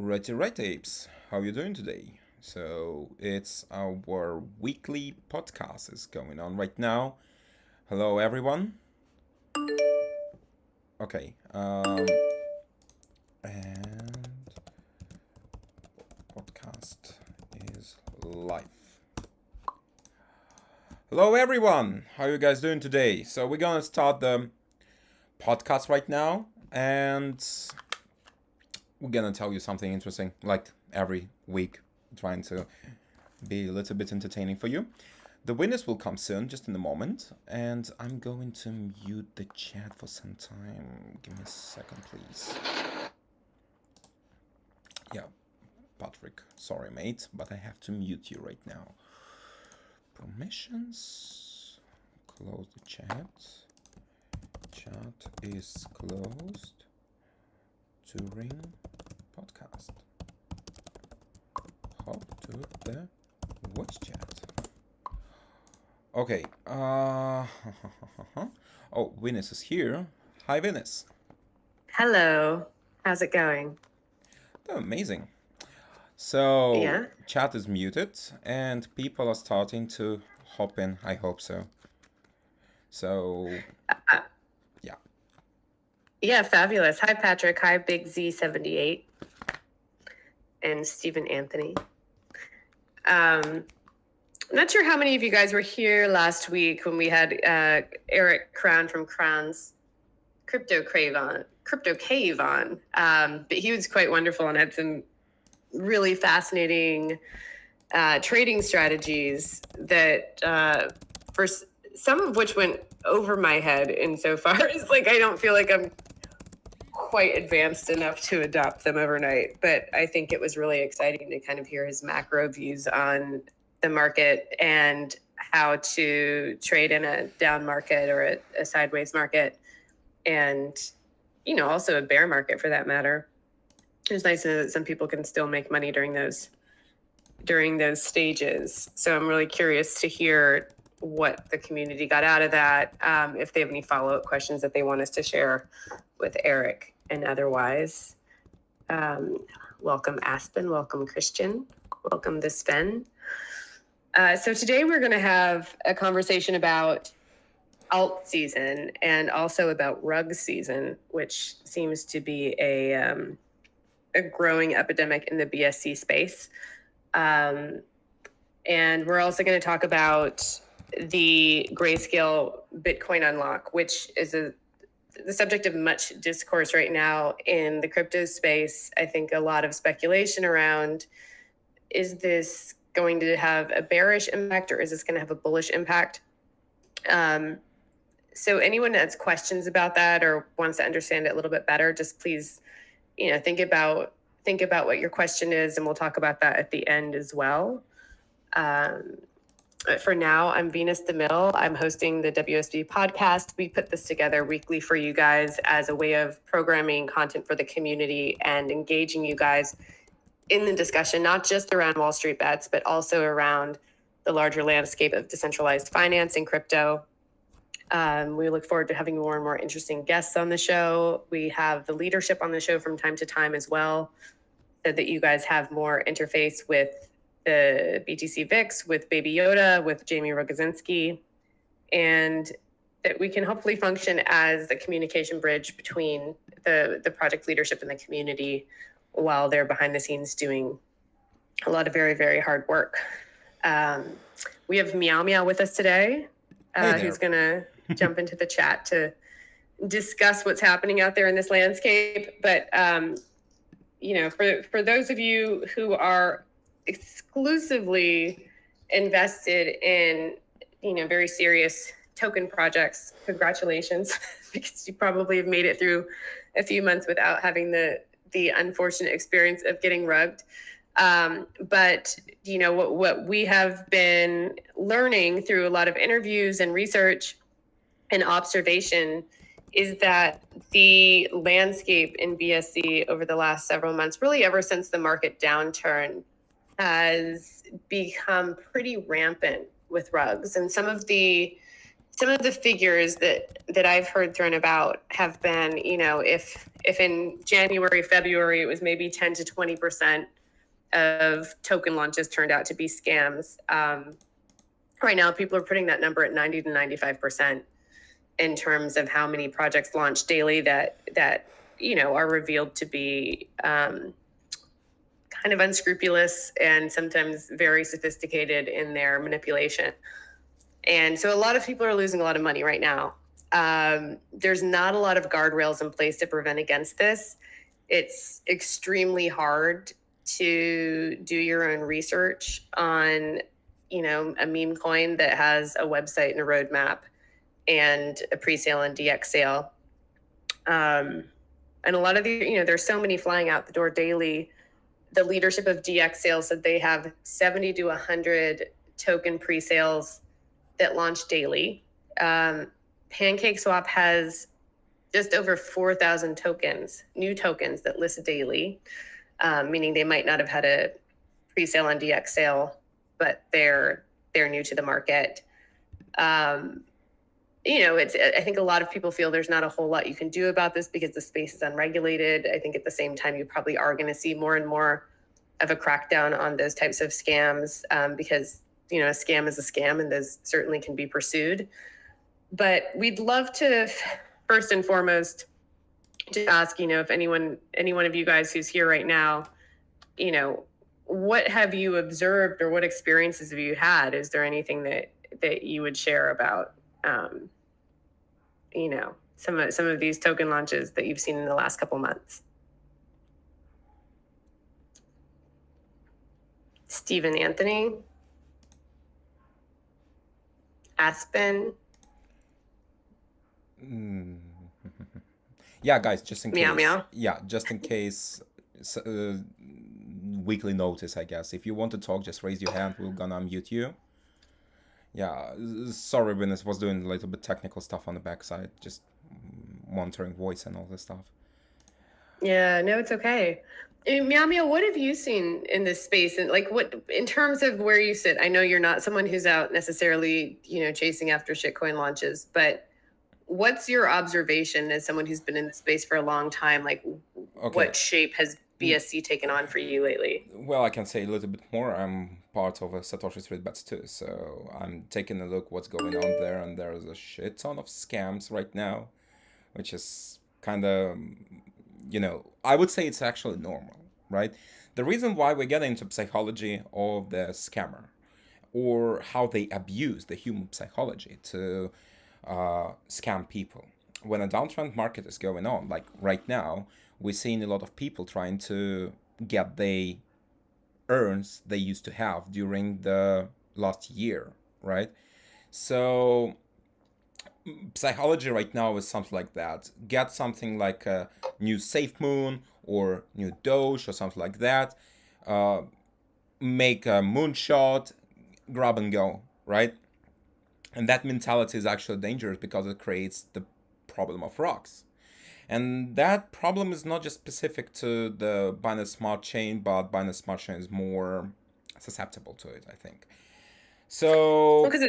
Right, apes. How you doing today? So it's our weekly podcast is going on right now. Hello, everyone. Okay. And podcast is live. Hello, everyone. How you guys doing today? So we're gonna start the podcast right now, and we're gonna tell you something interesting, like every week, trying to be a little bit entertaining for you. The winners will come soon, just in a moment, and I'm going to mute the chat for some time. Give me a second, please. Yeah, Patrick, sorry, mate, but I have to mute you right now. Permissions. Close the chat. Chat is closed during podcast. Hop to the voice chat. Okay. Oh, Venus is here. Hi, Venus. Hello. How's it going? Oh, amazing. So, Yeah. chat is muted and people are starting to hop in. I hope so. So, yeah. Yeah, fabulous. Hi, Patrick. Hi, Big Z78 and Stephen Anthony. I'm not sure how many of you guys were here last week when we had Eric Crown from Crown's Crypto Cave on, but he was quite wonderful and had some really fascinating trading strategies that for some of which went over my head insofar as like I don't feel like I'm quite advanced enough to adopt them overnight, but I think it was really exciting to kind of hear his macro views on the market and how to trade in a down market or a sideways market, and also a bear market for that matter. It's nice to know that some people can still make money during those stages. So I'm really curious to hear what the community got out of that, if they have any follow-up questions that they want us to share with Eric, and otherwise, welcome Aspen, welcome Christian, welcome the Sven. So today we're going to have a conversation about alt season and also about rug season, which seems to be a growing epidemic in the BSC space. And we're also going to talk about the Grayscale Bitcoin unlock, which is the subject of much discourse right now in the crypto space. I think a lot of speculation around, is this going to have a bearish impact or is this going to have a bullish impact? So anyone that has questions about that or wants to understand it a little bit better, just please, think about what your question is, and we'll talk about that at the end as well. For now, I'm Venus DeMille. I'm hosting the WSB podcast. We put this together weekly for you guys as a way of programming content for the community and engaging you guys in the discussion, not just around Wall Street bets, but also around the larger landscape of decentralized finance and crypto. We look forward to having more and more interesting guests on the show. We have the leadership on the show from time to time as well, so that you guys have more interface with the BTC VIX, with Baby Yoda, with Jamie Rogozinski, and that we can hopefully function as the communication bridge between the project leadership and the community while they're behind the scenes doing a lot of very, very hard work. We have Meow Meow with us today, who's going to jump into the chat to discuss what's happening out there in this landscape. But, for those of you who are exclusively invested in, very serious token projects, congratulations, because you probably have made it through a few months without having the unfortunate experience of getting rugged. But what we have been learning through a lot of interviews and research and observation is that the landscape in BSC over the last several months, really ever since the market downturn, has become pretty rampant with rugs. And some of the figures that I've heard thrown about have been, if if in January, February, it was maybe 10 to 20% of token launches turned out to be scams. Right now, people are putting that number at 90 to 95% in terms of how many projects launch daily that are revealed to be kind of unscrupulous and sometimes very sophisticated in their manipulation. And so a lot of people are losing a lot of money right now. There's not a lot of guardrails in place to prevent against this. It's extremely hard to do your own research on, a meme coin that has a website and a roadmap and a pre-sale and DX sale. And a lot of there's so many flying out the door daily. The leadership of DX sales said they have 70 to 100 token pre-sales that launch daily. PancakeSwap has just over 4,000 tokens, new tokens that list daily, meaning they might not have had a pre-sale on DX sale, but they're new to the market. I think a lot of people feel there's not a whole lot you can do about this because the space is unregulated. I think at the same time, you probably are going to see more and more of a crackdown on those types of scams because, a scam is a scam and those certainly can be pursued. But we'd love to, first and foremost, to ask, if any one of you guys who's here right now, what have you observed or what experiences have you had? Is there anything that you would share about, some of these token launches that you've seen in the last couple months? Stephen Anthony? Aspen? Yeah, guys, just in case. Meow, meow. Yeah, just in case. Weekly notice, I guess. If you want to talk, just raise your hand. We're gonna unmute you. Yeah, sorry, Venus was doing a little bit technical stuff on the backside, just monitoring voice and all this stuff. Yeah, no, it's okay. Meow Meow, what have you seen in this space? And what, in terms of where you sit, I know you're not someone who's out necessarily, chasing after shitcoin launches, but what's your observation as someone who's been in the space for a long time? What shape has BSC taken on for you lately? Well, I can say a little bit more. I'm part of a Satoshi Street Bets too, so I'm taking a look what's going on there, and there's a shit ton of scams right now, which is kind of, I would say it's actually normal, right? The reason why we get into psychology of the scammer or how they abuse the human psychology to scam people. When a downtrend market is going on, like right now, we're seeing a lot of people trying to get the earns they used to have during the last year, right? So psychology right now is something like that. Get something like a new Safe Moon or new Doge or something like that. Make a moonshot, grab and go, right? And that mentality is actually dangerous because it creates the problem of rocks. And that problem is not just specific to the Binance Smart Chain, but Binance Smart Chain is more susceptible to it, I think. So because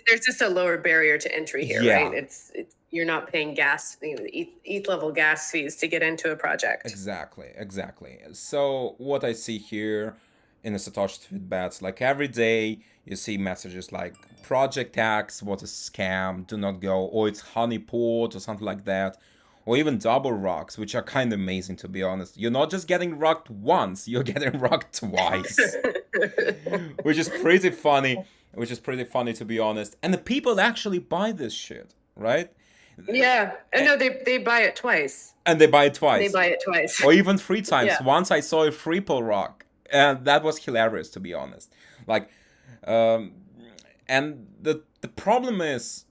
there's just a lower barrier to entry here, right? It's you're not paying gas, ETH level gas fees to get into a project. Exactly. So what I see here in the Satoshi Street Bets, like every day you see messages like Project X was a scam, do not go, or it's honeypot or something like that, or even double rocks, which are kind of amazing, to be honest. You're not just getting rocked once, you're getting rocked twice, which is pretty funny, to be honest. And the people actually buy this shit, right? Yeah, and no, they buy it twice. And they buy it twice. They buy it twice. Or even 3 times. Yeah. Once I saw a free pull rock, and that was hilarious, to be honest. And the problem is,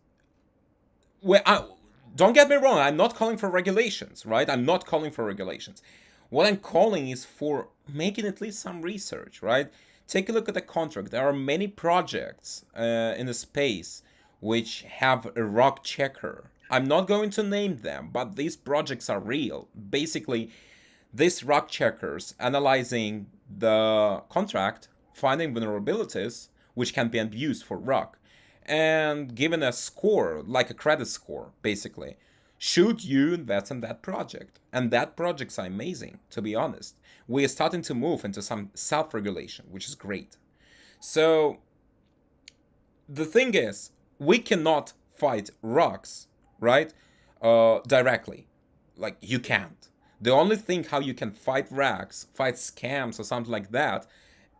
don't get me wrong, I'm not calling for regulations, right? I'm not calling for regulations. What I'm calling is for making at least some research, right? Take a look at the contract. There are many projects in the space which have a rock checker. I'm not going to name them, but these projects are real. Basically, these rock checkers analyzing the contract, finding vulnerabilities, which can be abused for rock, and given a score, like a credit score, basically, Should you invest in that project? And that projects are amazing, to be honest. We are starting to move into some self-regulation, which is great. So the thing is, we cannot fight rocks, right? Directly. Like, you can't. The only thing how you can fight racks, fight scams or something like that,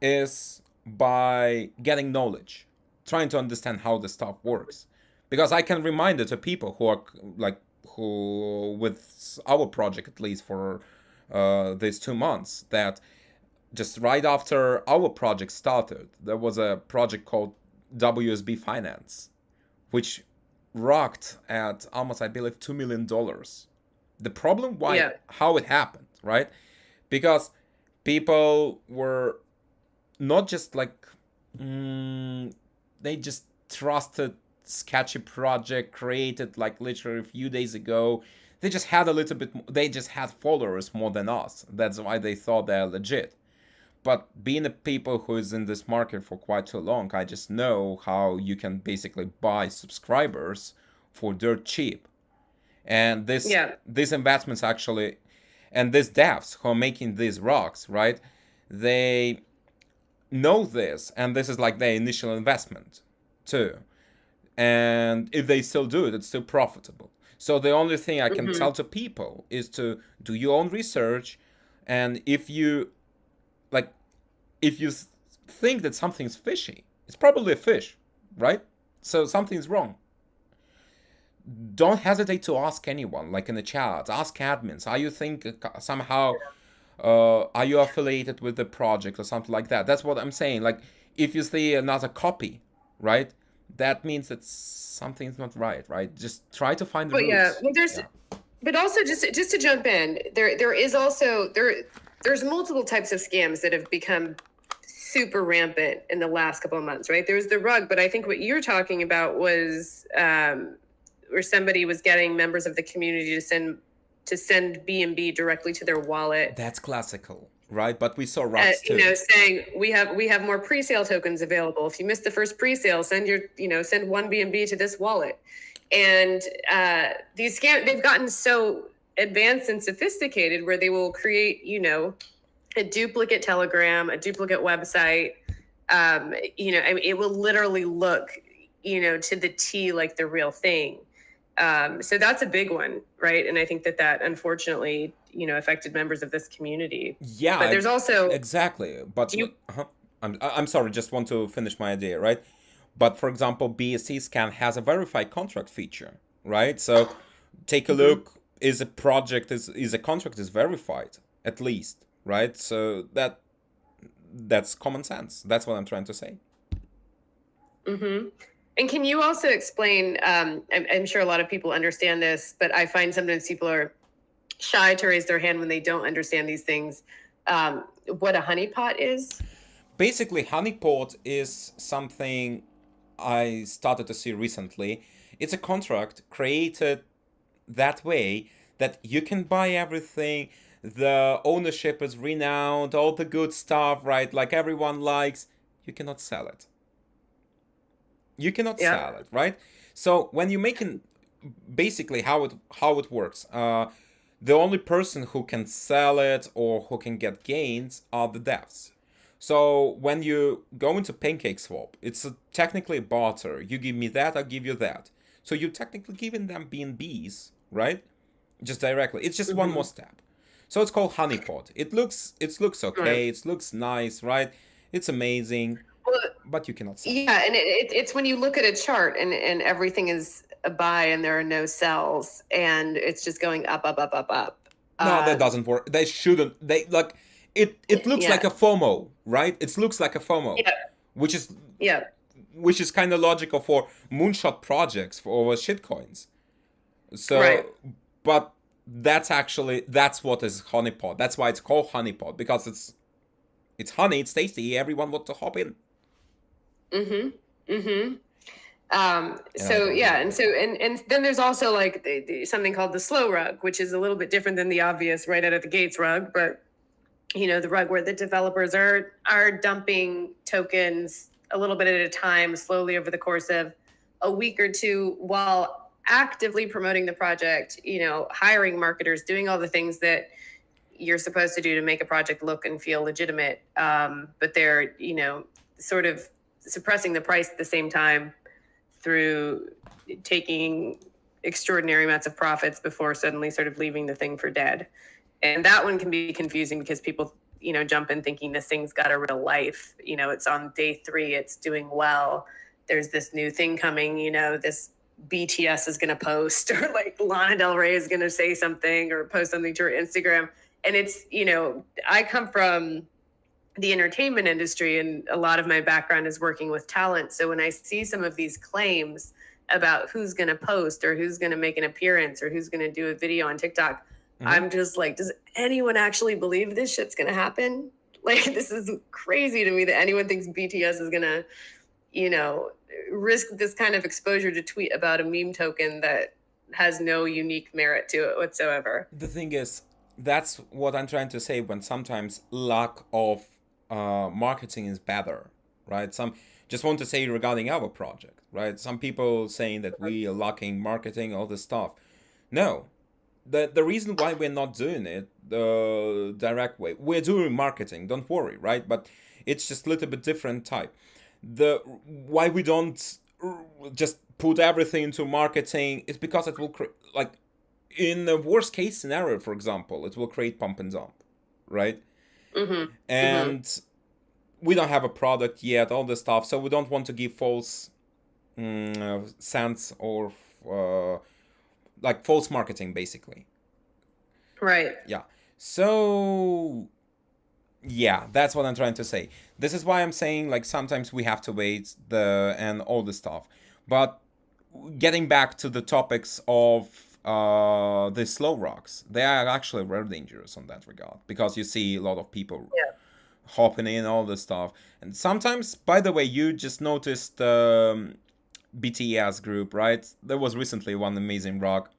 is by getting knowledge, trying to understand how the stuff works. Because I can remind it to people who are like, who with our project at least for these 2 months, that just right after our project started, there was a project called WSB Finance, which rocked at almost, I believe, $2 million. The problem why Yeah. how it happened, right? Because people were not just like they just trusted sketchy project created like literally a few days ago. They just had a little bit. They just had followers more than us. That's why they thought they're legit. But being a people who is in this market for quite too long, I just know how you can basically buy subscribers for dirt cheap. And Yeah. these investments actually, and these devs who are making these rocks, right? They know this, and this is like their initial investment too. And if they still do it, it's still profitable. So the only thing I can Hmm. tell to people is to do your own research, and if you like, if you think that something's fishy, it's probably a fish, right? So something's wrong. Don't hesitate to ask anyone, like in the chat. Ask admins. Are you think somehow are you affiliated with the project or something like that? That's what I'm saying. Like, if you see another copy, right, that means that something's not right, right? Just try to find the But yeah, roots. well, Yeah. but also just to jump in, there is also there's multiple types of scams that have become super rampant in the last couple of months, right? There's the rug, but I think what you're talking about was where somebody was getting members of the community to send B&B directly to their wallet. That's classical, right? But we saw rugs too. Saying we have more pre-sale tokens available. If you missed the first pre-sale, send one B&B to this wallet. And these scams, they've gotten so advanced and sophisticated where they will create, a duplicate Telegram, a duplicate website. I mean, it will literally look, to the T like the real thing. So that's a big one, right? And I think that unfortunately, affected members of this community. Yeah, But there's also, exactly. But do you, I'm sorry, just want to finish my idea, right? But for example, BSC scan has a verified contract feature, right? So take a look. Is a project is a contract is verified at least, right? So that's common sense. That's what I'm trying to say. And can you also explain? I'm sure a lot of people understand this, but I find sometimes people are shy to raise their hand when they don't understand these things. What a honeypot is? Basically, honeypot is something I started to see recently. It's a contract created that way that you can buy everything. The ownership is renowned, all the good stuff, right? Like everyone likes. You cannot sell it. You cannot Yeah. sell it, right? So when you're making, basically how it works, the only person who can sell it or who can get gains are the devs. So when you go into Pancake Swap, it's technically a barter. You give me that, I'll give you that. So you're technically giving them BNBs, right? Just directly. It's just one more step. So it's called honeypot. It looks okay. It looks nice, right? It's amazing, Well, but you cannot sell. yeah, and it's when you look at a chart and everything is a buy and there are no sells and it's just going up, up, up, up, up. No, that doesn't work. They shouldn't. They like it. It looks Yeah. like a FOMO, right? It looks like a FOMO, Yeah. which is Yeah. kind of logical for moonshot projects for shitcoins. So, Right. but that's what is honeypot. That's why it's called honeypot, because it's honey. It's tasty. Everyone wants to hop in. So yeah, and then there's also like something called the slow rug, which is a little bit different than the obvious right out of the gates rug, but the rug where the developers are dumping tokens a little bit at a time, slowly over the course of a week or two, while actively promoting the project, hiring marketers, doing all the things that you're supposed to do to make a project look and feel legitimate. But they're, sort of suppressing the price at the same time through taking extraordinary amounts of profits before suddenly sort of leaving the thing for dead. And that one can be confusing because people, jump in thinking this thing's got a real life. It's on day 3, it's doing well. There's this new thing coming, this BTS is going to post, or like Lana Del Rey is going to say something or post something to her Instagram. And it's, I come from the entertainment industry, and a lot of my background is working with talent. So when I see some of these claims about who's going to post or who's going to make an appearance or who's going to do a video on TikTok, I'm just like, does anyone actually believe this shit's going to happen? Like, this is crazy to me that anyone thinks BTS is going to, risk this kind of exposure to tweet about a meme token that has no unique merit to it whatsoever. The thing is, that's what I'm trying to say, when sometimes lack of marketing is better, right? Some just want to say regarding our project, right? Some people saying that we are lacking marketing, all this stuff. No. The reason why we're not doing it the direct way, we're doing marketing, don't worry, right? But it's just a little bit different type. Why we don't just put everything into marketing is because it will like, in the worst case scenario, for example, it will create pump and dump, right? And we don't have a product yet, all this stuff, so we don't want to give false sense or like false marketing, basically. Right. Yeah. So yeah, that's what I'm trying to say. This is why I'm saying, like, sometimes we have to wait and all this stuff. But getting back to the topics of the slow rocks, they are actually very dangerous on that regard, because you see a lot of people hopping in, all this stuff. And sometimes, by the way, you just noticed BTS group, right? There was recently one amazing rock.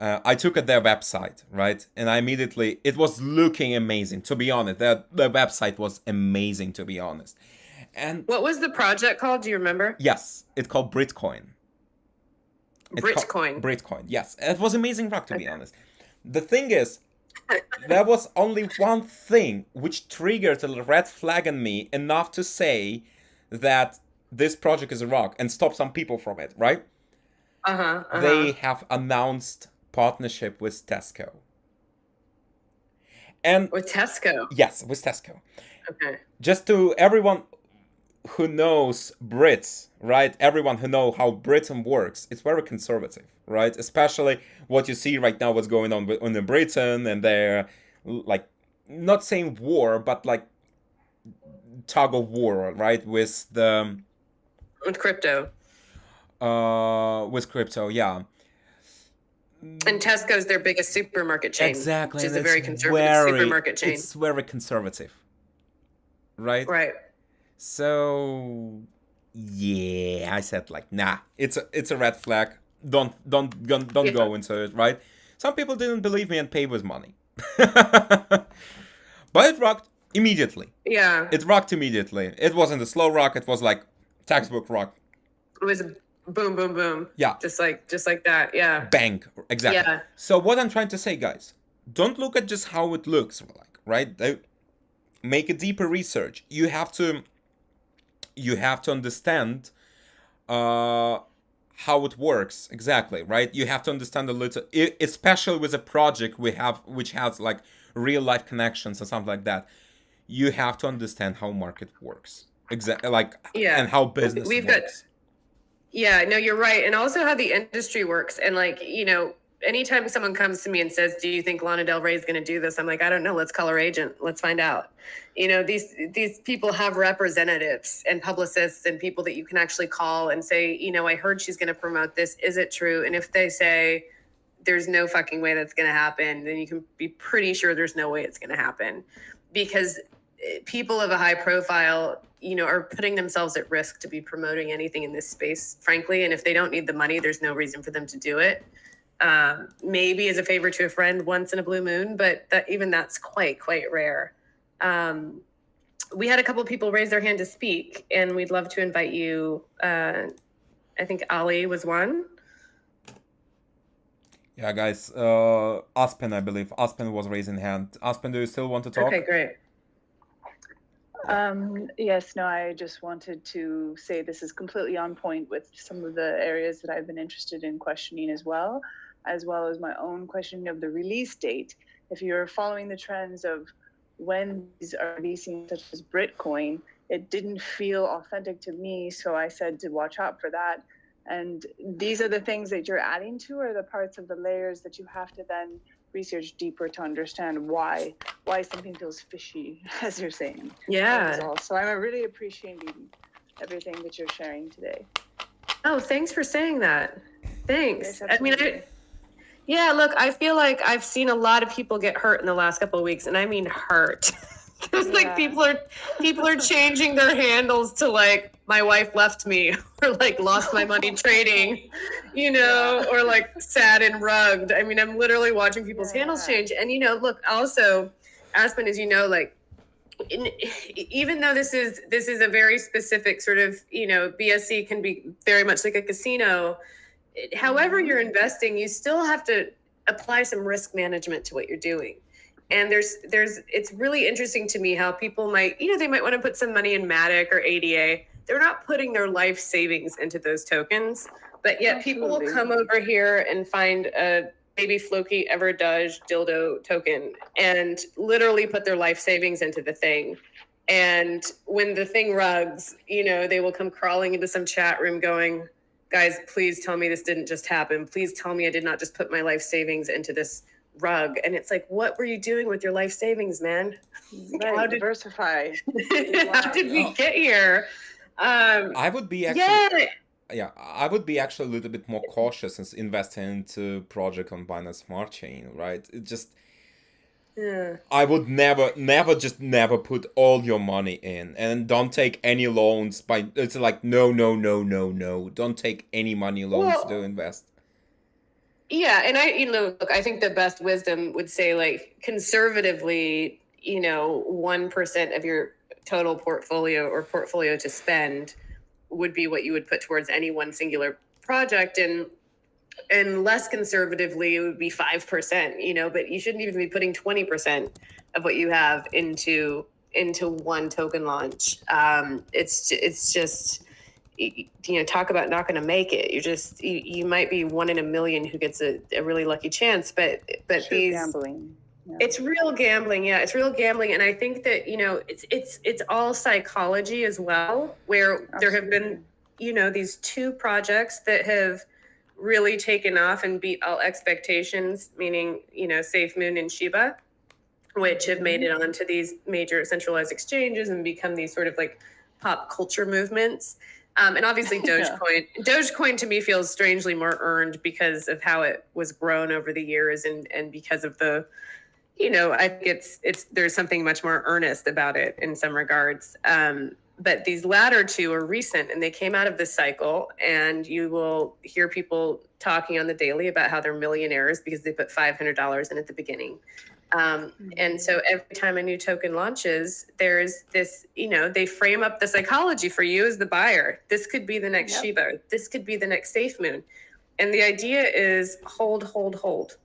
I took at their website, right? And it was looking amazing, to be honest. The website was amazing, to be honest. And what was the project called? Do you remember? Yes, it's called Britcoin. Britcoin, yes. It was amazing rock, to be honest. The thing is, there was only one thing which triggered a red flag in me enough to say that this project is a rock and stop some people from it, right? They have announced partnership with Tesco. And with Tesco? Yes, with Tesco. Okay. Just to everyone who knows Brits, right? Everyone who knows how Britain works, it's very conservative, right? Especially what you see right now, what's going on in Britain, and they're like, not saying war, but like tug of war, right? With crypto. With crypto, yeah. And Tesco's their biggest supermarket chain. Exactly. Which is a very conservative supermarket chain. It's very conservative. Right? Right. So yeah, I said, like, nah, it's a red flag. Don't go into it, right? Some people didn't believe me and paid with money. But it rocked immediately. Yeah. It rocked immediately. It wasn't a slow rock, it was like textbook rock. It was boom, boom, boom. Yeah. Just like that. Yeah. Bang. Exactly. Yeah. So what I'm trying to say, guys, don't look at just how it looks, like, right? Make a deeper research. You have to understand how it works exactly, right? You have to understand a little, especially with a project which has like real life connections and something like that. You have to understand how market works, exactly, like, and how business works. Yeah, no, you're right. And also how the industry works. And like, anytime someone comes to me and says, do you think Lana Del Rey is going to do this? I'm like, I don't know. Let's call her agent. Let's find out. These people have representatives and publicists and people that you can actually call and say, I heard she's going to promote this. Is it true? And if they say there's no fucking way that's going to happen, then you can be pretty sure there's no way it's going to happen, because people of a high profile, are putting themselves at risk to be promoting anything in this space, frankly. And if they don't need the money, there's no reason for them to do it. Maybe as a favor to a friend once in a blue moon, but that's quite rare. We had a couple of people raise their hand to speak, and we'd love to invite you. I think Ali was one. Yeah, guys. Aspen, I believe. Aspen was raising hand. Aspen, do you still want to talk? Okay, great. Yes, no, I just wanted to say this is completely on point with some of the areas that I've been interested in questioning as well as my own questioning of the release date. If you're following the trends of when these are releasing, such as Bitcoin, it didn't feel authentic to me, so I said to watch out for that. And these are the things that you're adding to, or the parts of the layers that you have to then research deeper to understand why something feels fishy, as you're saying. Yeah. So I'm really appreciating everything that you're sharing today. Oh, thanks for saying that. Thanks. Yes, I mean, yeah, look, I feel like I've seen a lot of people get hurt in the last couple of weeks, and I mean hurt. Because like people are changing their handles to like my wife left me, or like lost my money trading, or like sad and rugged. I mean, I'm literally watching people's handles change. And look, also, Aspen, as you know, like even though this is a very specific sort of BSC can be very much like a casino. However you're investing, you still have to apply some risk management to what you're doing. And it's really interesting to me how people might, they might want to put some money in Matic or ADA. They're not putting their life savings into those tokens, but yet people will come over here and find a baby Floki ever Doge dildo token and literally put their life savings into the thing. And when the thing rugs, they will come crawling into some chat room going, guys, please tell me this didn't just happen. Please tell me I did not just put my life savings into this rug. And it's like, what were you doing with your life savings, man? Right, how diversify. How did we get here? I would be actually, I would be actually a little bit more cautious in investing into project on Binance Smart Chain, right? It just, I would never put all your money in, and don't take any loans. It's like no, don't take any money loans to invest. Yeah, and look, I think the best wisdom would say, like, conservatively, 1% of your total portfolio or portfolio to spend would be what you would put towards any one singular project, and less conservatively it would be 5%, but you shouldn't even be putting 20% of what you have into one token launch. It's just talk about not going to make it. You might be 1 in a million who gets a really lucky chance, but these gambling. Yeah. It's real gambling. Yeah, it's real gambling. And I think that, it's all psychology as well, where there have been, these 2 projects that have really taken off and beat all expectations, meaning, SafeMoon and Shiba, which have made it onto these major centralized exchanges and become these sort of like pop culture movements. And obviously Dogecoin to me feels strangely more earned because of how it was grown over the years and because of the, I think there's something much more earnest about it in some regards. But these latter 2 are recent and they came out of this cycle, and you will hear people talking on the daily about how they're millionaires because they put $500 in at the beginning. And so every time a new token launches, there's this, they frame up the psychology for you as the buyer. This could be the next Shiba. This could be the next SafeMoon. And the idea is hold. Hold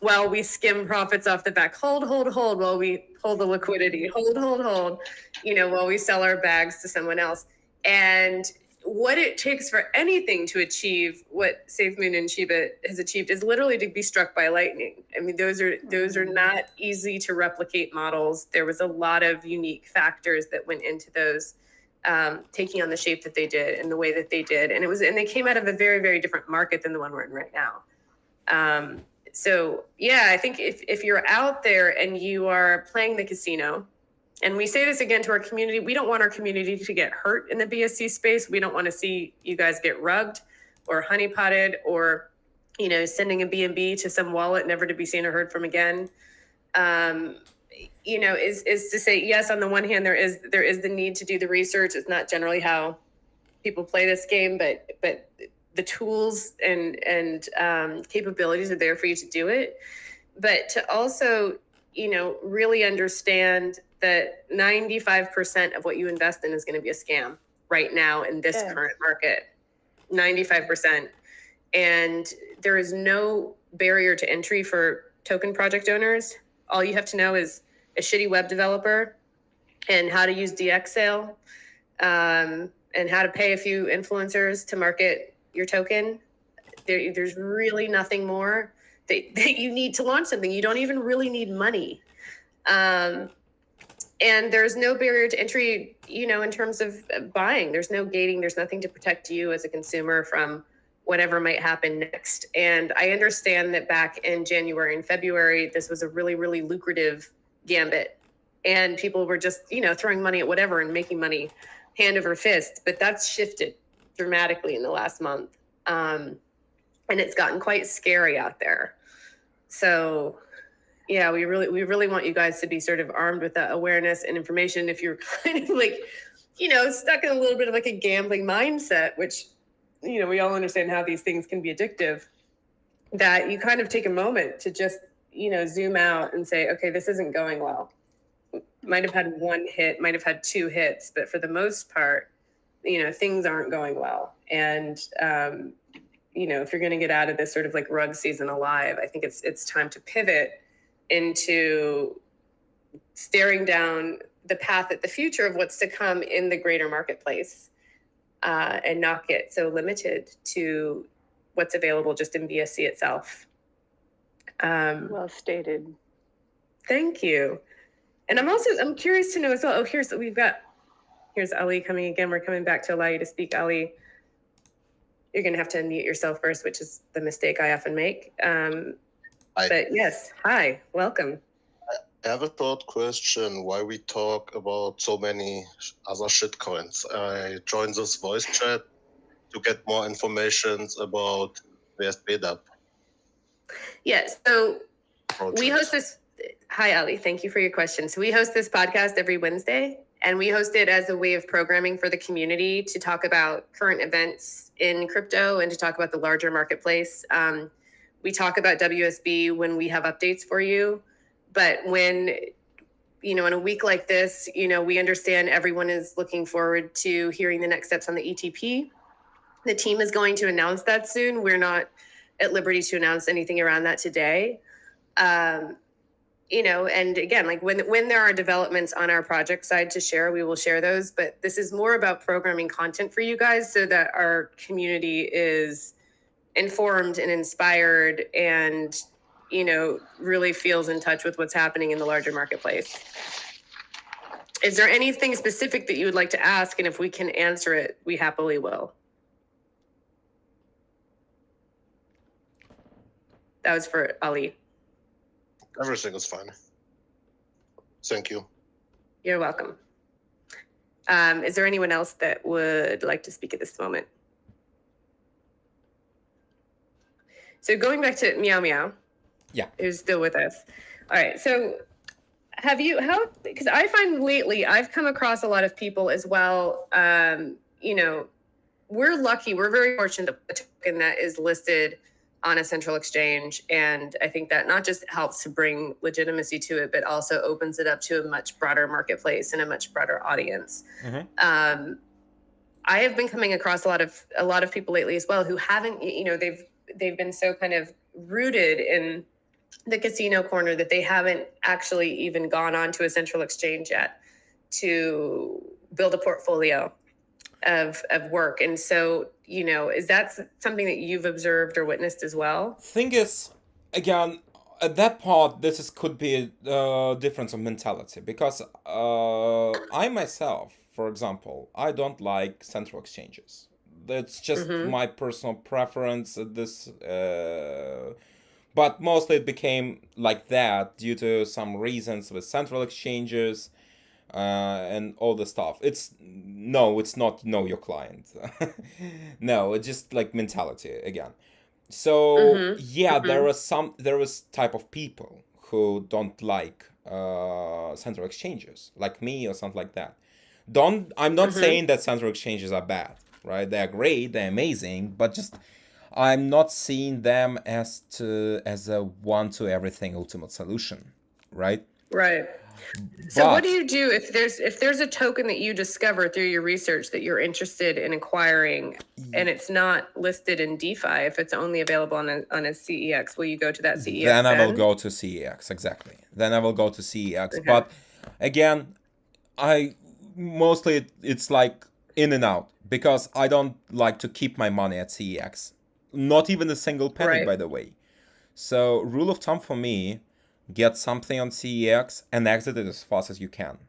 while we skim profits off the back. Hold while we hold the liquidity. Hold, while we sell our bags to someone else. And what it takes for anything to achieve what SafeMoon and Shiba has achieved is literally to be struck by lightning. I mean, those are not easy to replicate models. There was a lot of unique factors that went into those taking on the shape that they did and the way that they did. And they came out of a very, very different market than the one we're in right now. So yeah, I think if you're out there and you are playing the casino, and we say this again to our community, we don't want our community to get hurt in the BSC space. We don't want to see you guys get rugged or honeypotted or, sending a BNB to some wallet never to be seen or heard from again. Is to say, yes, on the one hand, there is the need to do the research. It's not generally how people play this game, but the tools and capabilities are there for you to do it. But to also, really understand that 95% of what you invest in is going to be a scam right now in this current market. 95%. And there is no barrier to entry for token project owners. All you have to know is a shitty web developer and how to use DX sale, and how to pay a few influencers to market your token. There's really nothing more that you need to launch something. You don't even really need money. And there's no barrier to entry, in terms of buying. There's no gating. There's nothing to protect you as a consumer from whatever might happen next. And I understand that back in January and February, this was a really, really lucrative gambit. And people were just, throwing money at whatever and making money hand over fist. But that's shifted dramatically in the last month. And it's gotten quite scary out there. So yeah, we really want you guys to be sort of armed with that awareness and information. If you're kind of like, stuck in a little bit of like a gambling mindset, which, we all understand how these things can be addictive, that you kind of take a moment to just, zoom out and say, okay, this isn't going well. Might have had one hit, might have had two hits, but for the most part, things aren't going well. And, if you're going to get out of this sort of like rug season alive, I think it's time to pivot into staring down the path at the future of what's to come in the greater marketplace, and not get so limited to what's available just in BSC itself. Well stated. Thank you. And I'm curious to know as well. Oh, here's Ali coming again. We're coming back to allow you to speak, Ali. You're going to have to unmute yourself first, which is the mistake I often make. But yes, hi, welcome. I have a thought question why we talk about so many other shitcoins. I joined this voice chat to get more information about WSBDAPP. Yes, so project. we host this. Hi, Ali. Thank you for your question. So we host this podcast every Wednesday, and we host it as a way of programming for the community to talk about current events in crypto and to talk about the larger marketplace. We talk about WSB when we have updates for you, but when, in a week like this, we understand everyone is looking forward to hearing the next steps on the ETP. The team is going to announce that soon. We're not at liberty to announce anything around that today. And again, like when there are developments on our project side to share, we will share those. But this is more about programming content for you guys so that our community is informed and inspired and, really feels in touch with what's happening in the larger marketplace. Is there anything specific that you would like to ask? And if we can answer it, we happily will. That was for Ali. Everything is fine. Thank you. You're welcome. Is there anyone else that would like to speak at this moment? So going back to Meow Meow. Yeah. Who's still with us. All right. So because I find lately I've come across a lot of people as well. We're lucky. We're very fortunate that the token that is listed on a central exchange. And I think that not just helps to bring legitimacy to it, but also opens it up to a much broader marketplace and a much broader audience. Mm-hmm. I have been coming across a lot of people lately as well who haven't, they've been so kind of rooted in the casino corner that they haven't actually even gone on to a central exchange yet to build a portfolio of work. And so, is that something that you've observed or witnessed as well? Thing is, again, at that part, could be a difference of mentality because I myself, for example, I don't like central exchanges. That's just my personal preference at this. But mostly it became like that due to some reasons with central exchanges and all the stuff. It's not know your client. No, it's just like mentality again. So there was type of people who don't like central exchanges, like me or something like that. I'm not saying that central exchanges are bad, right? They're great, they're amazing, but just I'm not seeing them as a one to everything ultimate solution, right? Right. So what But do you do if there's a token that you discover through your research that you're interested in acquiring and it's not listed in DeFi, if it's only available on a CEX, will you go to that CEX then I will go to CEX, exactly. Then I will go to CEX. Okay. But again, I mostly it's like in and out because I don't like to keep my money at CEX. Not even a single penny, Right. by the way. So rule of thumb for me, get something on CEX and exit it as fast as you can.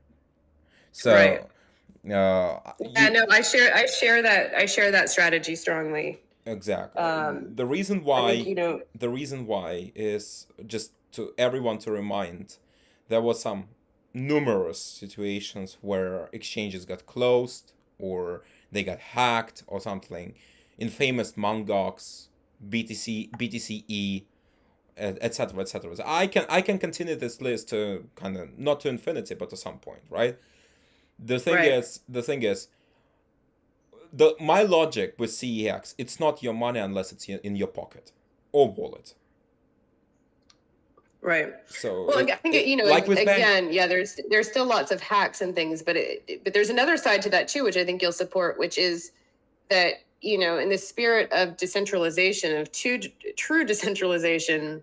So Right. uh, Yeah, no, I share that strategy strongly. exactly. The reason why is just to everyone to remind, there was some numerous situations where exchanges got closed or they got hacked or something. Infamous Mongox, BTCE, etc., etc. I can continue this list to kind of not to infinity, but to some point, right? The thing is, my logic with CEX, it's not your money unless it's in your pocket or wallet. Right. So well, I think like with again, yeah, there's still lots of hacks and things, but there's another side to that too, which I think you'll support, which is that in the spirit of decentralization, of true decentralization,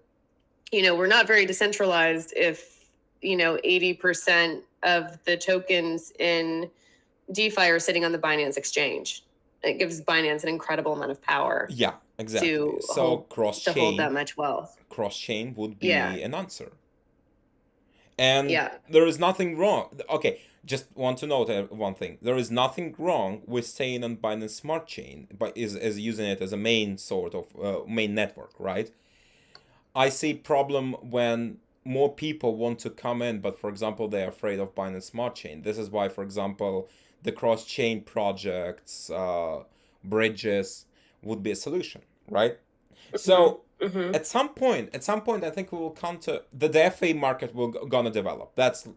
we're not very decentralized if 80% of the tokens in DeFi are sitting on the Binance exchange. It gives Binance an incredible amount of power. Yeah, exactly. To so to hold that much wealth. Cross-chain would be an answer. And Yeah. there is nothing wrong. Okay, just want to note one thing. There is nothing wrong with staying on Binance Smart Chain, but is using it as a main sort of main network, right? I see problem when more people want to come in, but for example, they're afraid of Binance Smart Chain. This is why, for example, the cross-chain projects, bridges would be a solution, right? So at some point, I think we will come to the DFA market will gonna develop. That's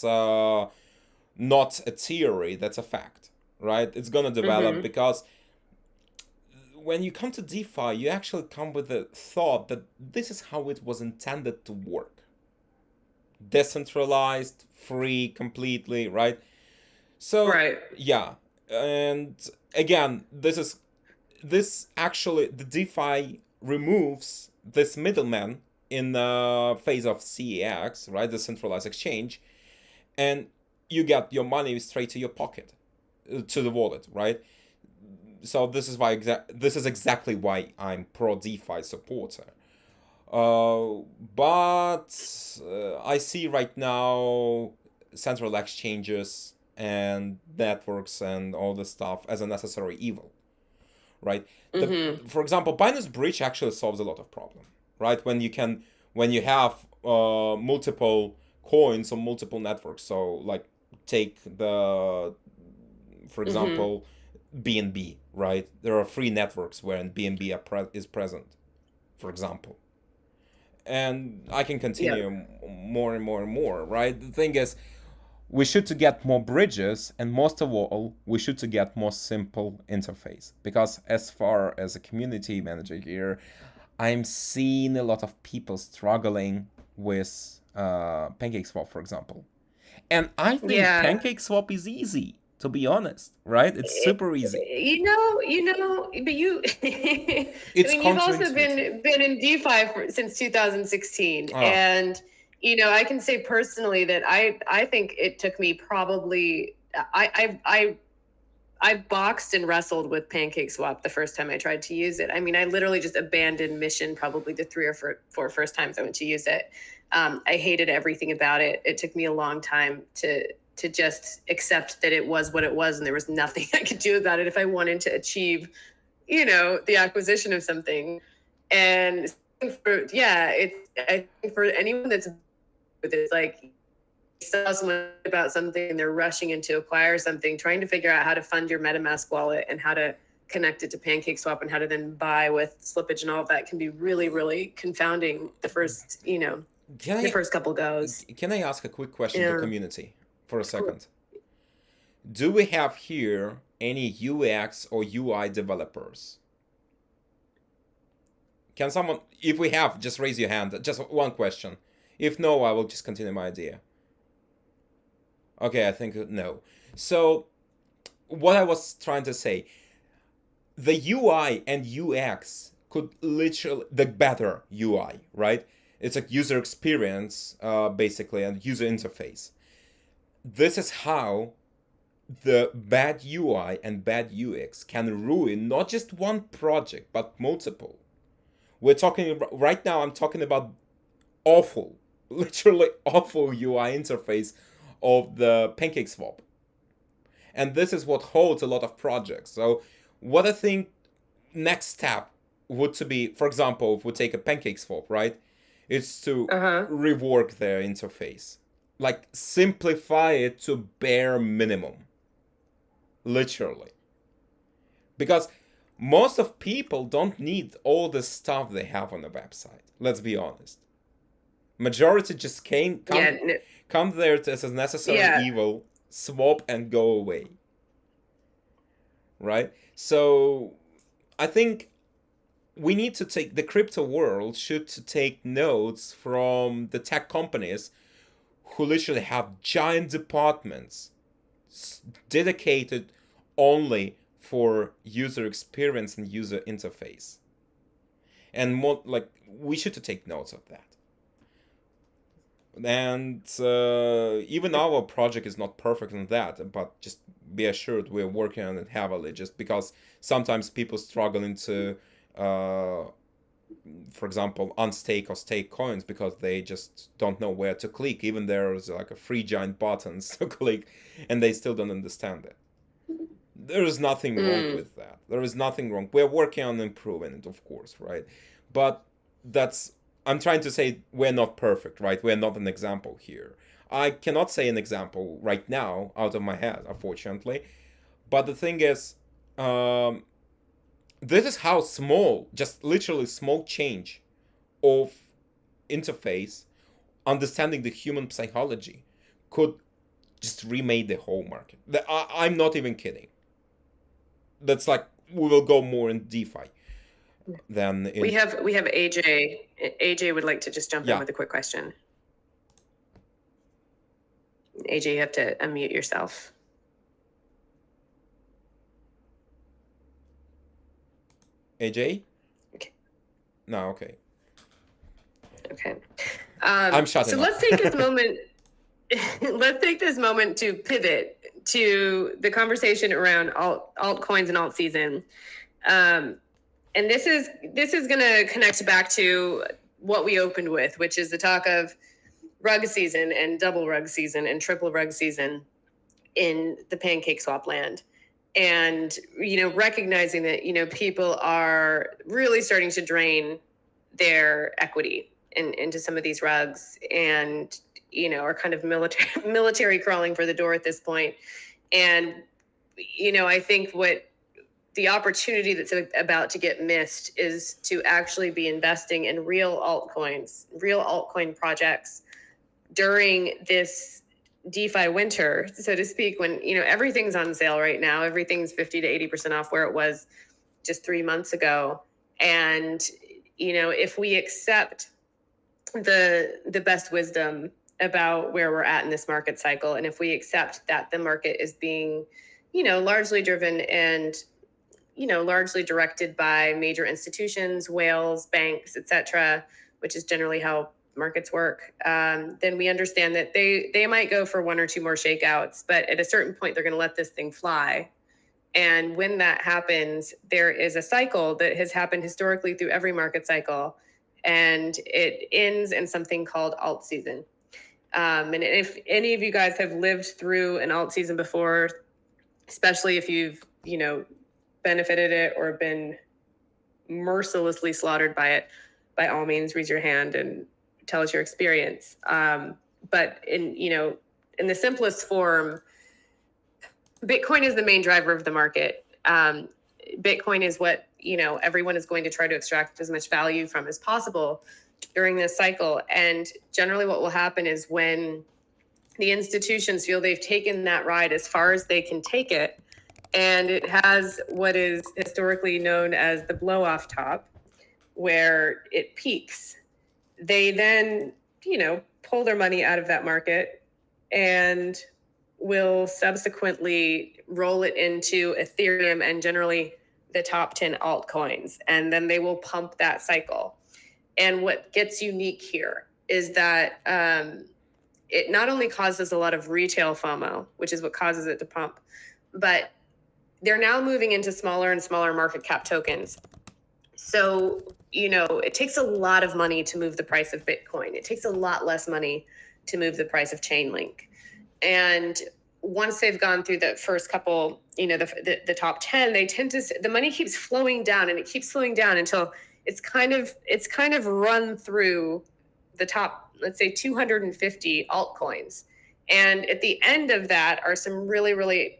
not a theory. That's a fact, right? It's gonna develop because when you come to DeFi, you actually come with the thought that this is how it was intended to work. Decentralized, free, completely, right? So yeah, and again, this actually the DeFi removes this middleman in the phase of CEX, right? The centralized exchange, and you get your money straight to your pocket, to the wallet, right? So this is why this is exactly why I'm pro DeFi supporter. But I see right now central exchanges and networks and all this stuff as a necessary evil, right? For example, Binance Bridge actually solves a lot of problem, right? When you have multiple coins on multiple networks. So like take for example, BNB, right? There are 3 networks wherein BNB is present, for example. And I can continue more and more and more, right? The thing is, we should to get more bridges, and most of all, we should to get more simple interface. Because as far as a community manager here, I'm seeing a lot of people struggling with PancakeSwap, for example. And I think PancakeSwap is easy, to be honest, right? It's super easy. But you, you've also been in DeFi since 2016, and I can say personally that I think it took me probably I boxed and wrestled with PancakeSwap the first time I tried to use it. I mean, I literally just abandoned mission probably the 3 or 4 first times I went to use it. I hated everything about it. It took me a long time to just accept that it was what it was, and there was nothing I could do about it if I wanted to achieve, the acquisition of something. And I think for anyone that's with it, like tell someone about something and they're rushing in to acquire something, trying to figure out how to fund your MetaMask wallet and how to connect it to PancakeSwap and how to then buy with slippage and all of that can be really, really confounding the first, the first couple goes. Can I ask a quick question to the community for a second? Do we have here any UX or UI developers? Can someone, if we have, just raise your hand. Just one question. If no, I will just continue my idea. Okay, I think no. So what I was trying to say, the UI and UX could literally the better UI, right? It's like user experience, basically, and user interface. This is how the bad UI and bad UX can ruin not just one project but multiple. We're talking about, right now. I'm talking about awful, literally awful UI interface of the Pancake Swap, and this is what holds a lot of projects. So, what I think next step would to be, for example, if we take a Pancake Swap, right? It's to Uh-huh. rework their interface, like simplify it to bare minimum, literally, because most of people don't need all the stuff they have on the website. Let's be honest. Majority just Yeah. come there as a necessary Yeah. evil, swap and go away. Right? So I think we need to take the crypto world should to take notes from the tech companies who literally have giant departments dedicated only for user experience and user interface. And more like we should to take notes of that. And even our project is not perfect in that, but just be assured we're working on it heavily, just because sometimes people struggling to for example unstake or stake coins because they just don't know where to click, even there's like a free giant buttons to click, and they still don't understand it. There is nothing wrong with that. There is nothing wrong. We're working on improving it, of course, right? But that's, I'm trying to say we're not perfect, right? We're not an example here. I cannot say an example right now out of my head, unfortunately. But the thing is, this is how small, just literally small change of interface, understanding the human psychology, could just remake the whole market. I'm not even kidding. That's like, we will go more in DeFi than in. We have AJ. AJ would like to just jump in Yeah. with a quick question. AJ, you have to unmute yourself. AJ? Okay. No, okay. Okay. I'm shutting So up. let's take this moment. Let's take this moment to pivot to the conversation around altcoins and alt season. And this is going to connect back to what we opened with, which is the talk of rug season and double rug season and triple rug season in the pancake swap land. And, recognizing that, people are really starting to drain their equity into some of these rugs, and, are kind of military crawling for the door at this point. And, I think what the opportunity that's about to get missed is to actually be investing in real altcoin projects during this DeFi winter, so to speak, when, everything's on sale right now. Everything's 50 to 80% off where it was just 3 months ago. And, if we accept the best wisdom about where we're at in this market cycle, and if we accept that the market is being, largely driven and, largely directed by major institutions, whales, banks, etc., which is generally how markets work, then we understand that they might go for one or two more shakeouts, but at a certain point, they're going to let this thing fly. And when that happens, there is a cycle that has happened historically through every market cycle, and it ends in something called alt season. And if any of you guys have lived through an alt season before, especially if you've, benefited it or been mercilessly slaughtered by it, by all means, raise your hand and tell us your experience. But in the simplest form, Bitcoin is the main driver of the market. Bitcoin is what, everyone is going to try to extract as much value from as possible during this cycle. And generally what will happen is when the institutions feel they've taken that ride as far as they can take it, and it has what is historically known as the blow off top, where it peaks, they then, pull their money out of that market and will subsequently roll it into Ethereum and generally the top 10 altcoins, and then they will pump that cycle. And what gets unique here is that it not only causes a lot of retail FOMO, which is what causes it to pump, but they're now moving into smaller and smaller market cap tokens. So, it takes a lot of money to move the price of Bitcoin. It takes a lot less money to move the price of Chainlink. And once they've gone through the first couple, the top 10, they tend to, the money keeps flowing down, and it keeps flowing down until it's kind of run through the top, let's say 250 altcoins. And at the end of that are some really, really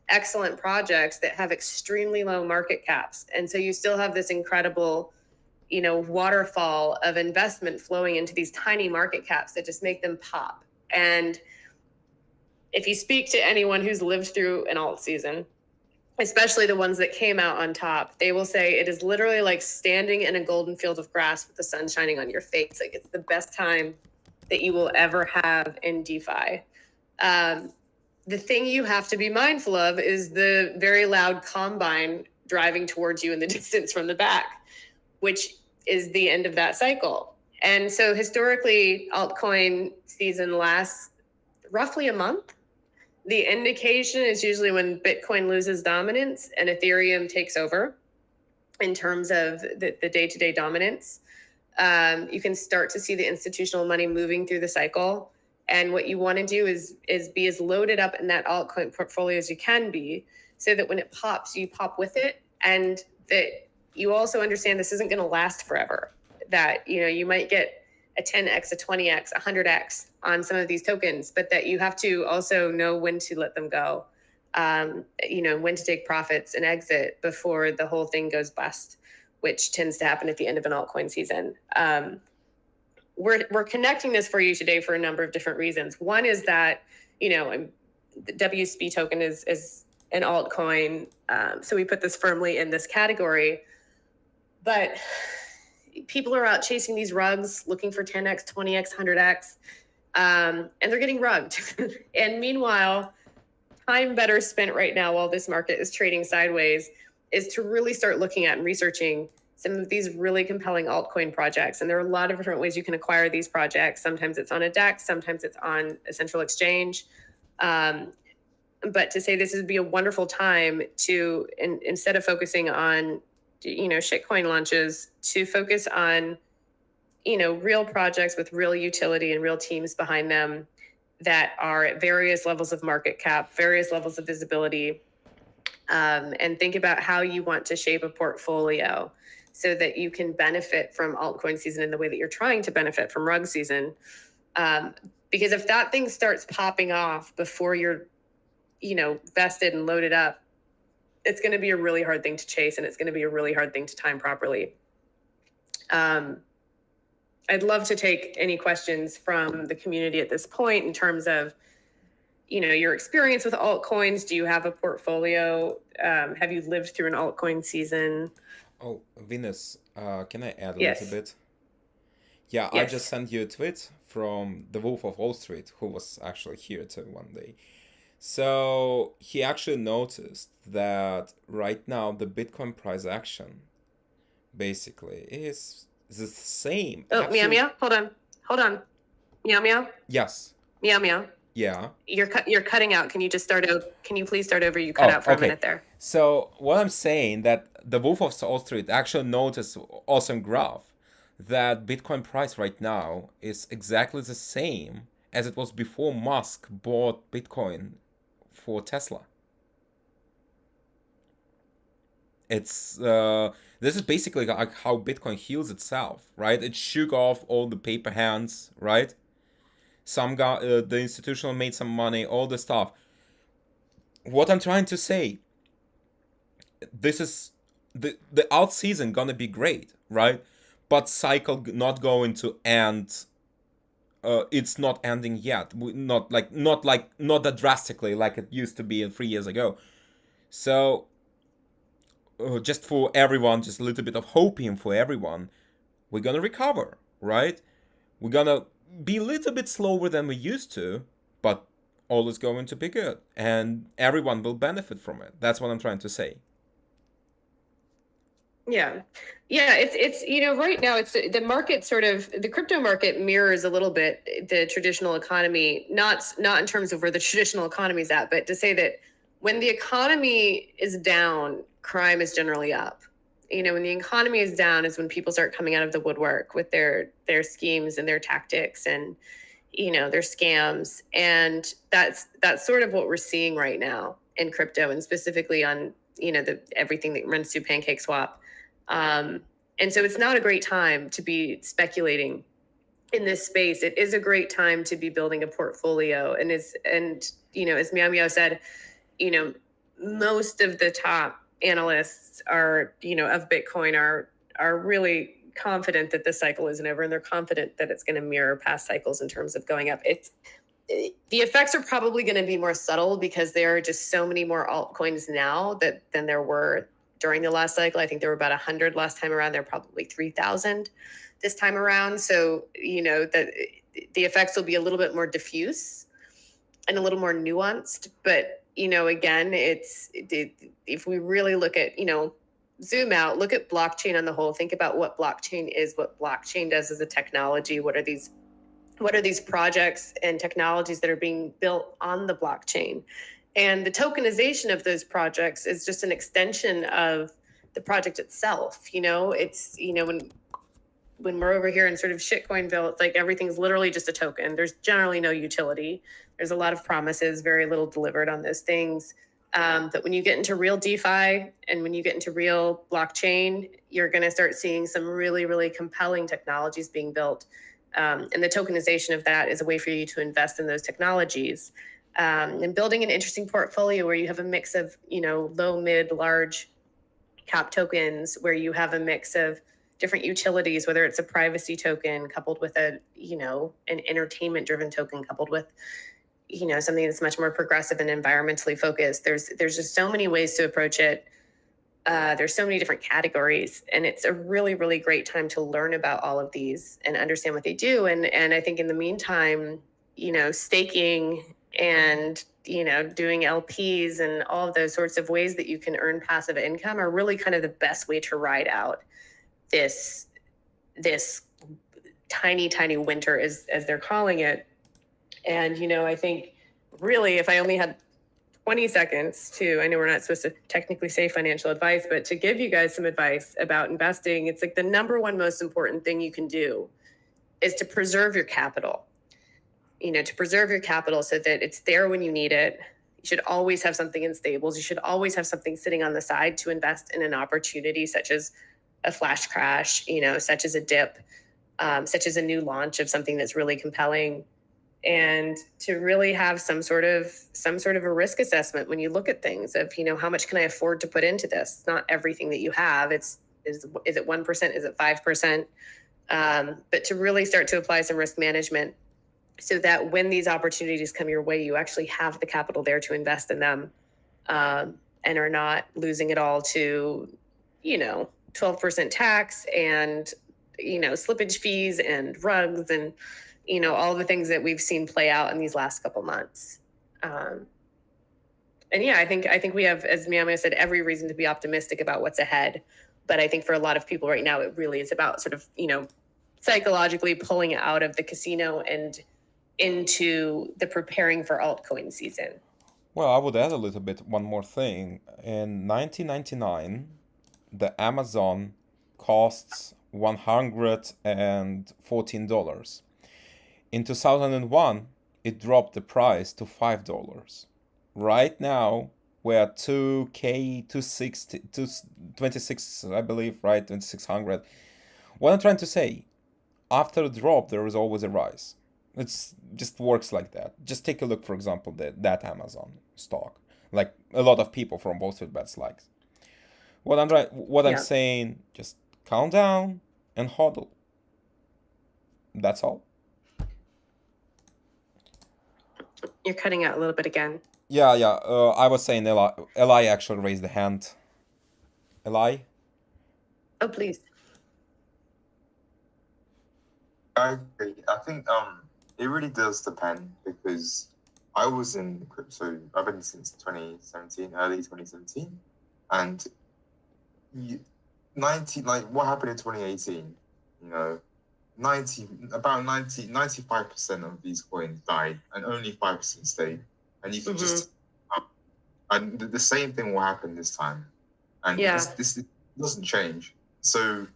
excellent projects that have extremely low market caps. And so you still have this incredible, waterfall of investment flowing into these tiny market caps that just make them pop. And if you speak to anyone who's lived through an alt season, especially the ones that came out on top, they will say it is literally like standing in a golden field of grass with the sun shining on your face. Like, it's the best time that you will ever have in DeFi. The thing you have to be mindful of is the very loud combine driving towards you in the distance from the back, which is the end of that cycle. And so historically, altcoin season lasts roughly a month. The indication is usually when Bitcoin loses dominance and Ethereum takes over in terms of the day-to-day dominance. You can start to see the institutional money moving through the cycle. And what you want to do is be as loaded up in that altcoin portfolio as you can be, so that when it pops, you pop with it, and that you also understand this isn't going to last forever. That, you might get a 10x, a 20x, a 100x on some of these tokens, but that you have to also know when to let them go, when to take profits and exit before the whole thing goes bust, which tends to happen at the end of an altcoin season. We're connecting this for you today for a number of different reasons. One is that, the WSB token is an altcoin. So we put this firmly in this category, but people are out chasing these rugs, looking for 10x, 20x, 100x, and they're getting rugged. And meanwhile, time better spent right now while this market is trading sideways is to really start looking at and researching some of these really compelling altcoin projects. And there are a lot of different ways you can acquire these projects. Sometimes it's on a DEX, sometimes it's on a central exchange. But to say this would be a wonderful time to, instead of focusing on, shitcoin launches, to focus on, real projects with real utility and real teams behind them that are at various levels of market cap, various levels of visibility, and think about how you want to shape a portfolio so that you can benefit from altcoin season in the way that you're trying to benefit from rug season. Because if that thing starts popping off before you're, vested and loaded up, it's going to be a really hard thing to chase, and it's going to be a really hard thing to time properly. I'd love to take any questions from the community at this point in terms of, your experience with altcoins. Do you have a portfolio? Have you lived through an altcoin season? Oh, Venus, can I add a Yes. little bit? Yeah, I Yes. just sent you a tweet from the Wolf of Wall Street, who was actually here too one day. So he actually noticed that right now the Bitcoin price action basically is the same. Oh, meow meow. Hold on. Meow meow. Yes. Meow meow. Yeah. You're cutting out. Can you just start over? Can you please start over? You cut out for a minute there. So what I'm saying that the Wolf of Wall Street actually noticed awesome graph that Bitcoin price right now is exactly the same as it was before Musk bought Bitcoin for Tesla. It's this is basically like how Bitcoin heals itself, right? It shook off all the paper hands, right? Some guy, the institutional made some money, all the stuff. What I'm trying to say, this is the alt season gonna be great, right? But cycle not going to end. It's not ending yet. Not that drastically like it used to be 3 years ago. So just for everyone, just a little bit of hoping for everyone, we're gonna recover, right? We're gonna be a little bit slower than we used to, but all is going to be good and everyone will benefit from it. That's what I'm trying to say. Yeah. It's right now it's the market the crypto market mirrors a little bit the traditional economy, not in terms of where the traditional economy is at, but to say that when the economy is down, crime is generally up. When the economy is down is when people start coming out of the woodwork with their schemes and their tactics and their scams. And that's sort of what we're seeing right now in crypto, and specifically on everything that runs through PancakeSwap. And so it's not a great time to be speculating in this space. It is a great time to be building a portfolio. And as Meow Meow said, most of the top analysts are, of Bitcoin are really confident that this cycle isn't over, and they're confident that it's going to mirror past cycles in terms of going up. The effects are probably going to be more subtle because there are just so many more altcoins now than there were during the last cycle. I think there were about 100 last time around. There are probably 3,000 this time around. So, that the effects will be a little bit more diffuse and a little more nuanced. But, again, if we really look at, zoom out, look at blockchain on the whole, think about what blockchain is, what blockchain does as a technology. What are these projects and technologies that are being built on the blockchain? And the tokenization of those projects is just an extension of the project itself. It's, when we're over here in sort of shitcoinville, it's like everything's literally just a token. There's generally no utility. There's a lot of promises, very little delivered on those things. But when you get into real DeFi and when you get into real blockchain, you're going to start seeing some really, really compelling technologies being built. And the tokenization of that is a way for you to invest in those technologies. And building an interesting portfolio where you have a mix of, low, mid, large cap tokens, where you have a mix of different utilities, whether it's a privacy token coupled with an entertainment driven token coupled with, something that's much more progressive and environmentally focused. There's just so many ways to approach it. There's so many different categories, and it's a really, really great time to learn about all of these and understand what they do. And I think in the meantime, staking and, doing LPs and all of those sorts of ways that you can earn passive income are really kind of the best way to ride out this tiny, tiny winter, as they're calling it. And, I think really, if I only had 20 seconds I know we're not supposed to technically say financial advice, but to give you guys some advice about investing, it's like the number one most important thing you can do is to preserve your capital. To preserve your capital so that it's there when you need it. You should always have something in stables. You should always have something sitting on the side to invest in an opportunity such as a flash crash, such as a dip, such as a new launch of something that's really compelling. And to really have some sort of a risk assessment when you look at things of, how much can I afford to put into this? It's not everything that you have. Is it 1%? Is it 5%? But to really start to apply some risk management so that when these opportunities come your way, you actually have the capital there to invest in them, and are not losing it all to, 12% tax and, slippage fees and rugs and, all the things that we've seen play out in these last couple months. And yeah, I think we have, as Miami said, every reason to be optimistic about what's ahead. But I think for a lot of people right now, it really is about sort of, psychologically pulling out of the casino and into the preparing for altcoin season. Well, I would add a little bit, one more thing. In 1999, the Amazon costs $114. In 2001, it dropped the price to $5. Right now, we're at 26, I believe, right? 2600. What I'm trying to say, after a drop, there is always a rise. It's just works like that. Just take a look, for example, that Amazon stock. Like a lot of people from Wall Street Bets likes. I'm saying, just calm down and hodl. That's all. You're cutting out a little bit again. Yeah. I was saying Eli actually raised the hand. Eli? Oh, please. I agree. I think it really does depend because I was in crypto. I've been since 2017, early 2017, and what happened in 2018? You know, 95% of these coins died, and only 5% stayed. And you can just, and the same thing will happen this time, and this doesn't change. So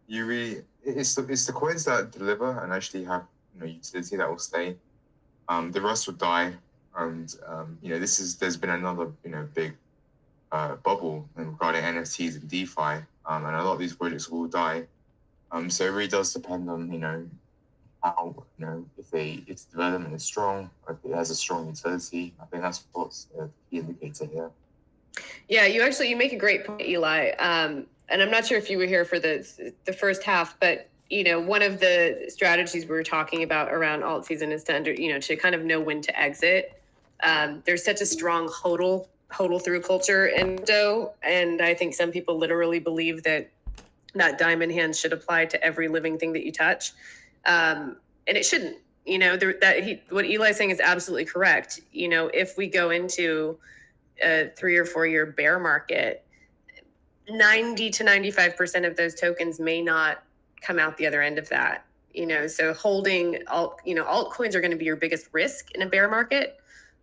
you really, it's the coins that deliver and actually have utility that will stay. The rest will die, and there's been another big bubble regarding NFTs and DeFi, and a lot of these projects will die. So it really does depend on how if its development is strong, or if it has a strong utility. I think that's what's the key indicator here. Yeah, you make a great point, Eli. And I'm not sure if you were here for the first half, but one of the strategies we were talking about around alt season is to kind of know when to exit. There's such a strong hodl through culture in crypto, and I think some people literally believe that diamond hands should apply to every living thing that you touch, and it shouldn't. What Eli's saying is absolutely correct. If we go into a 3 or 4 year bear market, 90 to 95% of those tokens may not come out the other end of that. So holding altcoins are going to be your biggest risk in a bear market.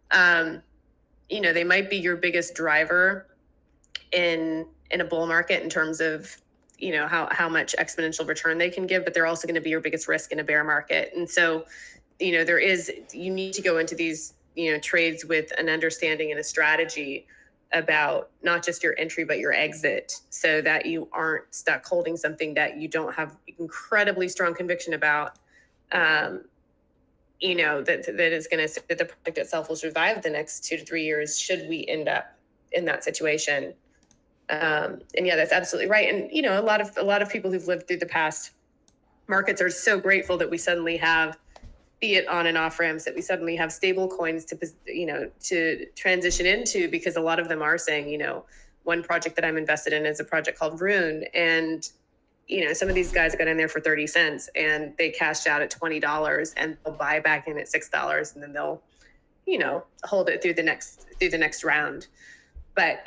They might be your biggest driver in a bull market in terms of how much exponential return they can give, but they're also going to be your biggest risk in a bear market. And so you need to go into these trades with an understanding and a strategy about not just your entry but your exit, so that you aren't stuck holding something that you don't have incredibly strong conviction about, that is going to, that the product itself will survive the next 2 to 3 years should we end up in that situation. And yeah, that's absolutely right. And a lot of people who've lived through the past markets are so grateful that we suddenly have fiat on and off ramps, that we suddenly have stable coins to transition into, because a lot of them are saying, one project that I'm invested in is a project called Rune, and some of these guys got in there for 30 cents and they cashed out at $20, and they'll buy back in at $6, and then they'll hold it through the next round. But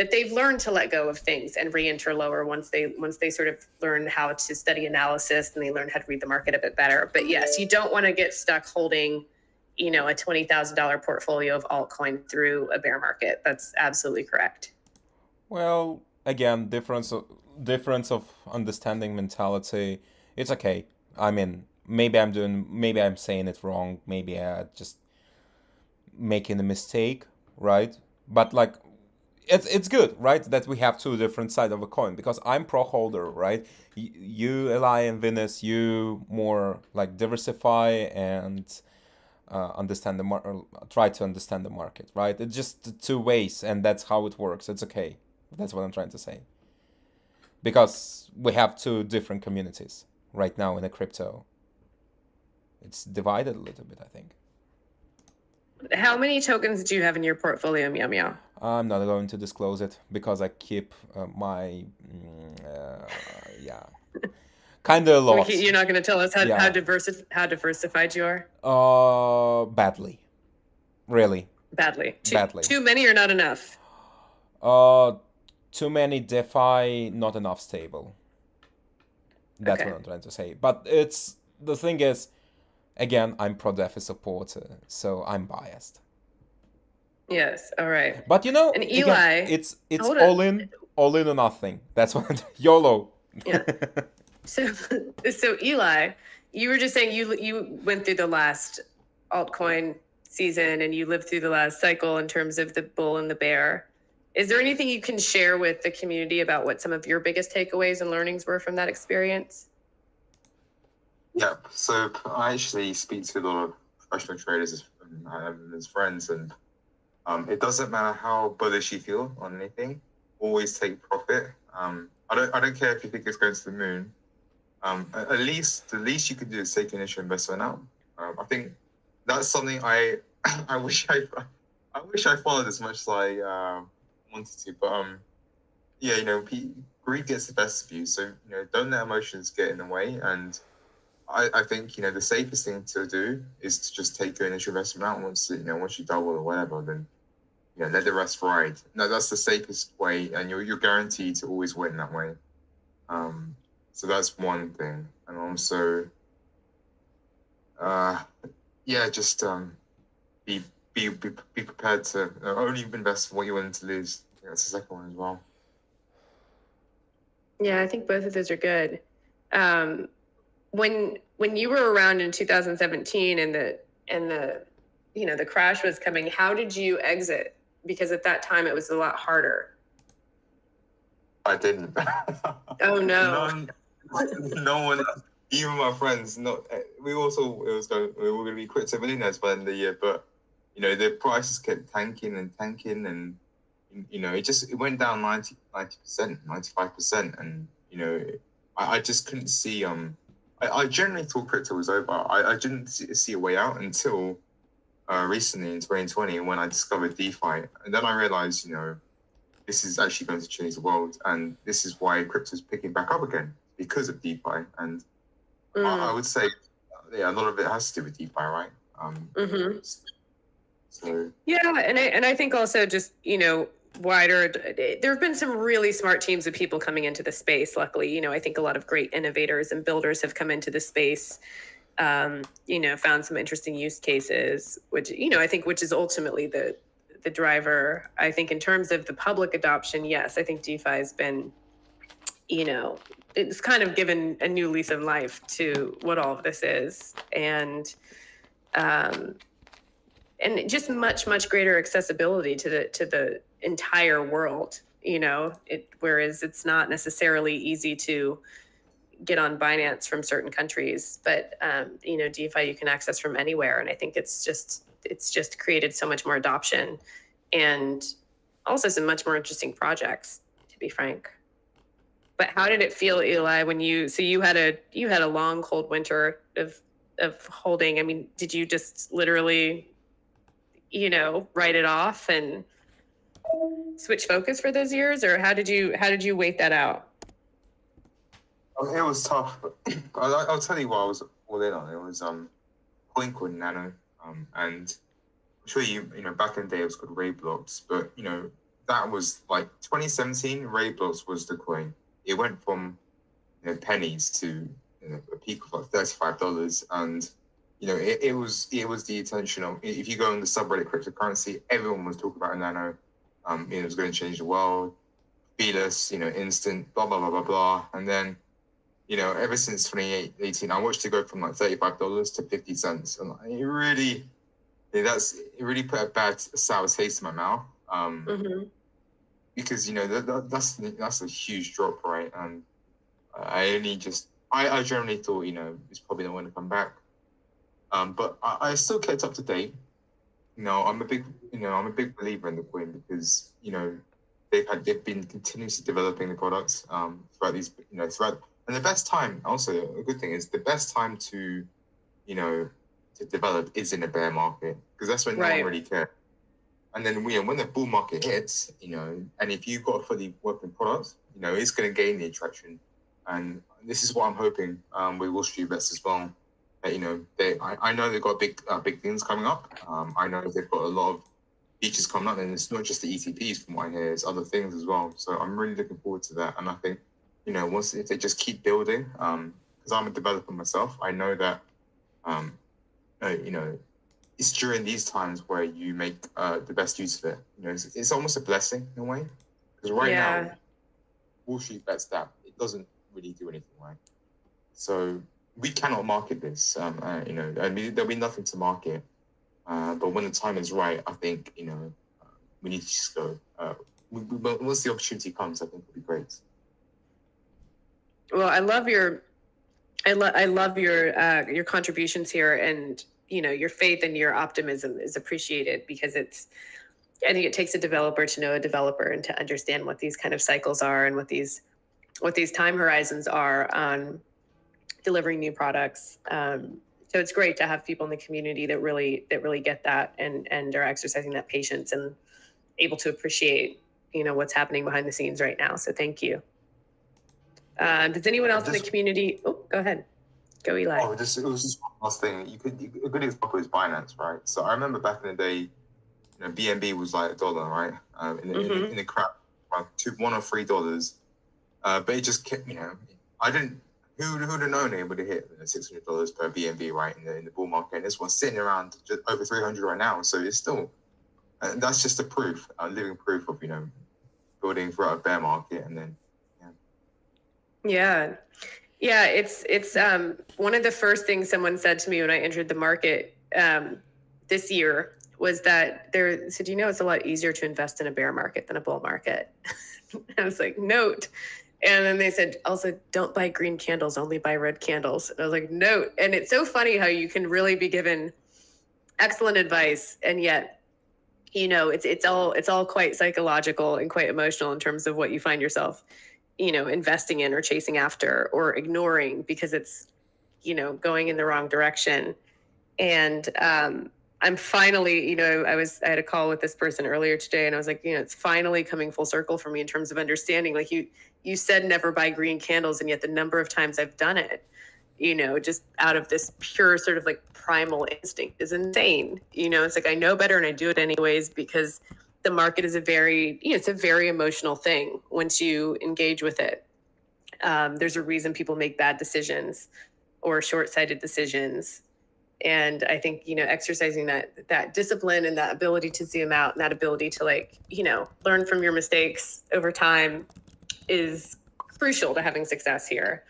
they've learned to let go of things and re-enter lower once they sort of learn how to study analysis, and they learn how to read the market a bit better. But yes, you don't want to get stuck holding, a $20,000 portfolio of altcoin through a bear market. That's absolutely correct. Well, again, difference of understanding mentality. It's okay. I mean, maybe I'm saying it wrong. Maybe I just making a mistake, right? But it's good, right, that we have two different sides of a coin, because I'm pro holder, right? You, Eli, and Venus, you more diversify and try to understand the market, right? It's just two ways, and that's how it works. It's okay. That's what I'm trying to say. Because we have two different communities right now in the crypto. It's divided a little bit, I think. How many tokens do you have in your portfolio, Meow Meow? I'm not going to disclose it because I keep kind of a lot. You're not going to tell us how diversified you are? Badly. Really. Badly. Badly. Too many or not enough? Too many DeFi, not enough stable. That's what I'm trying to say. But the thing is, again, I'm pro-DeFi supporter, so I'm biased. Yes, all right. But and Eli, again, it's all in or nothing. That's what YOLO. Yeah. So Eli, you were just saying you went through the last altcoin season and you lived through the last cycle in terms of the bull and the bear. Is there anything you can share with the community about what some of your biggest takeaways and learnings were from that experience? Yeah, so I actually speak to a lot of professional traders as friends, and it doesn't matter how bullish you feel on anything, always take profit. I don't care if you think it's going to the moon. At least the least you can do is take initial investment out. I think that's something I wish I followed as much as I wanted to, but greed gets the best of you. So don't let emotions get in the way, and I think, the safest thing to do is to just take your initial investment out. Once you double or whatever, then let the rest ride. No, that's the safest way, and you're guaranteed to always win that way. So that's one thing, and also, just be prepared to only invest what you're willing to lose. I think that's the second one as well. Yeah, I think both of those are good. When you were around in 2017 and the crash was coming, how did you exit? Because at that time it was a lot harder. I didn't. Oh no. No one, even my friends. We all thought we were going to be crypto millionaires by the end of the year, but the prices kept tanking, and it went down 90%, 95%, and I just couldn't see. I generally thought crypto was over. I didn't see a way out until recently in 2020 when I discovered DeFi, and then I realized this is actually going to change the world, and this is why crypto is picking back up again, because of DeFi. And I would say, a lot of it has to do with DeFi, right? So yeah, and I think also just wider. There have been some really smart teams of people coming into the space. Luckily, I think a lot of great innovators and builders have come into the space. Found some interesting use cases, which I think which is ultimately the driver. I think in terms of the public adoption, yes, I think DeFi has been, it's kind of given a new lease of life to what all of this is, and just much greater accessibility to the entire world. Whereas it's not necessarily easy to get on Binance from certain countries, but DeFi you can access from anywhere, and I think it's just created so much more adoption, and also some much more interesting projects, to be frank. But how did it feel, Eli, when you had a long cold winter of holding? I mean, did you just literally write it off and switch focus for those years, or how did you wait that out? It was tough. I'll tell you what I was all in on. It was coin called Nano, and I'm sure back in the day it was called Ray Blocks, but that was like 2017. Ray Blocks was the coin. It went from pennies to a peak of like $35, and it was the attention of, if you go on the subreddit cryptocurrency, everyone was talking about a Nano. It was going to change the world, feeless, instant, blah blah blah blah blah, and then ever since 2018, I watched it go from like $35 to 50 cents, and it really put a bad sour taste in my mouth. Because that's a huge drop, right? And I generally thought it's probably not going to come back. But I still kept up to date. I'm a big believer in the coin, because they've been continuously developing the products throughout these and the best time, also a good thing, is the best time to develop is in a bear market, because that's when no one really cares. And then when the bull market hits, and if you've got a fully working product, it's going to gain the attraction. And this is what I'm hoping with Wall Street Bets as well. I know they've got big things coming up. I know they've got a lot of features coming up, and it's not just the ETPs from what I hear, it's other things as well. So I'm really looking forward to that. And I think, if they just keep building, because I'm a developer myself, I know that, it's during these times where you make the best use of it. It's almost a blessing in a way, because now, Wall Street Bets that it doesn't really do anything, right? So we cannot market this. There'll be nothing to market. But when the time is right, I think we need to just go. Once the opportunity comes, I think it'll be great. Well, I love your contributions here, and your faith and your optimism is appreciated, because I think it takes a developer to know a developer and to understand what these kind of cycles are and what these time horizons are on delivering new products. So it's great to have people in the community that really get that and are exercising that patience and able to appreciate what's happening behind the scenes right now. So thank you. Does anyone else in the community? Oh, go ahead. Go Eli. Oh, it was just one last thing. A good example is Binance, right? So I remember back in the day, BNB was like $1, right? In the crap, like $1 or $3. But it just kept, I didn't. Who would have known it would have hit $600 per BNB, right, in the bull market? And this one's sitting around just over 300 right now. So it's still, that's just a proof, a living proof of building throughout a bear market, and then Yeah, it's one of the first things someone said to me when I entered the market this year was that they said, it's a lot easier to invest in a bear market than a bull market. I was like, note. And then they said, also, don't buy green candles, only buy red candles. And I was like, note. And it's so funny how you can really be given excellent advice, and yet, it's all quite psychological and quite emotional in terms of what you find yourself investing in or chasing after or ignoring because it's, going in the wrong direction. And I'm finally, I had a call with this person earlier today, and I was like, it's finally coming full circle for me in terms of understanding. Like you said, never buy green candles, and yet the number of times I've done it, just out of this pure sort of like primal instinct is insane. It's like I know better and I do it anyways because the market is it's a very emotional thing once you engage with it. There's a reason people make bad decisions or short-sighted decisions. And I think, exercising that discipline and that ability to zoom out and that ability to learn from your mistakes over time is crucial to having success here.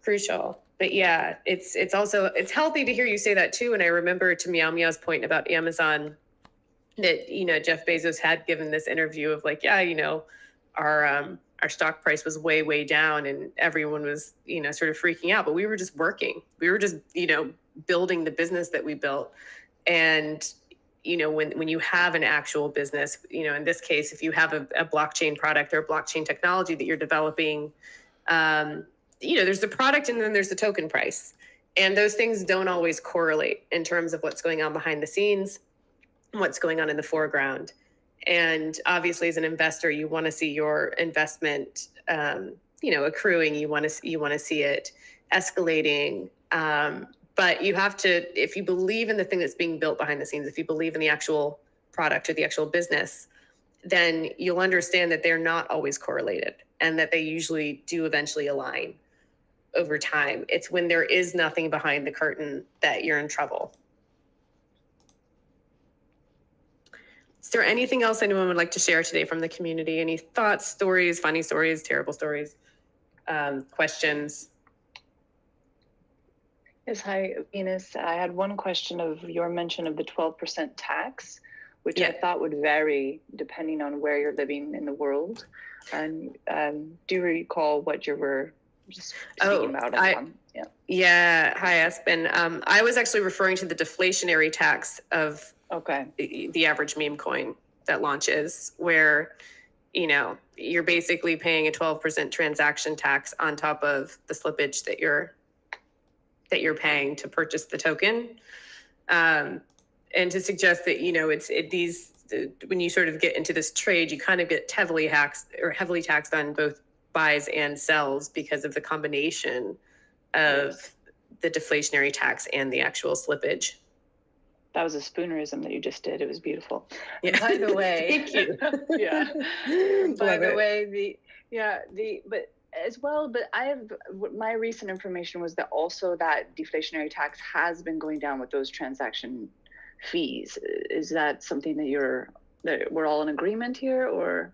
Crucial. But yeah, it's healthy to hear you say that too. And I remember to Meow Meow's point about Amazon that, Jeff Bezos had given this interview of like, our stock price was way, way down and everyone was, sort of freaking out, but we were just working. We were just, building the business that we built. And, when you have an actual business, in this case, if you have a blockchain product or a blockchain technology that you're developing, there's the product and then there's the token price. And those things don't always correlate in terms of what's going on behind the scenes, what's going on in the foreground. And obviously, as an investor, you want to see your investment, accruing. You want to see it escalating. But you have to, if you believe in the thing that's being built behind the scenes, if you believe in the actual product or the actual business, then you'll understand that they're not always correlated and that they usually do eventually align over time. It's when there is nothing behind the curtain that you're in trouble. Is there anything else anyone would like to share today from the community? Any thoughts, stories, funny stories, terrible stories, questions? Yes, hi, Venus. I had one question of your mention of the 12% tax, which I thought would vary depending on where you're living in the world. And do you recall what you were just speaking about? Yeah. Hi, Aspen. I was actually referring to the deflationary tax of the average meme coin that launches, where, you're basically paying a 12% transaction tax on top of the slippage that you're paying to purchase the token. And to suggest that, when you sort of get into this trade, you kind of get heavily taxed on both buys and sells because of the combination of the deflationary tax and the actual slippage. That was a spoonerism that you just did. It was beautiful. Yeah. By the way, thank you. But my recent information was that also that deflationary tax has been going down with those transaction fees. Is that something that we're all in agreement here, or?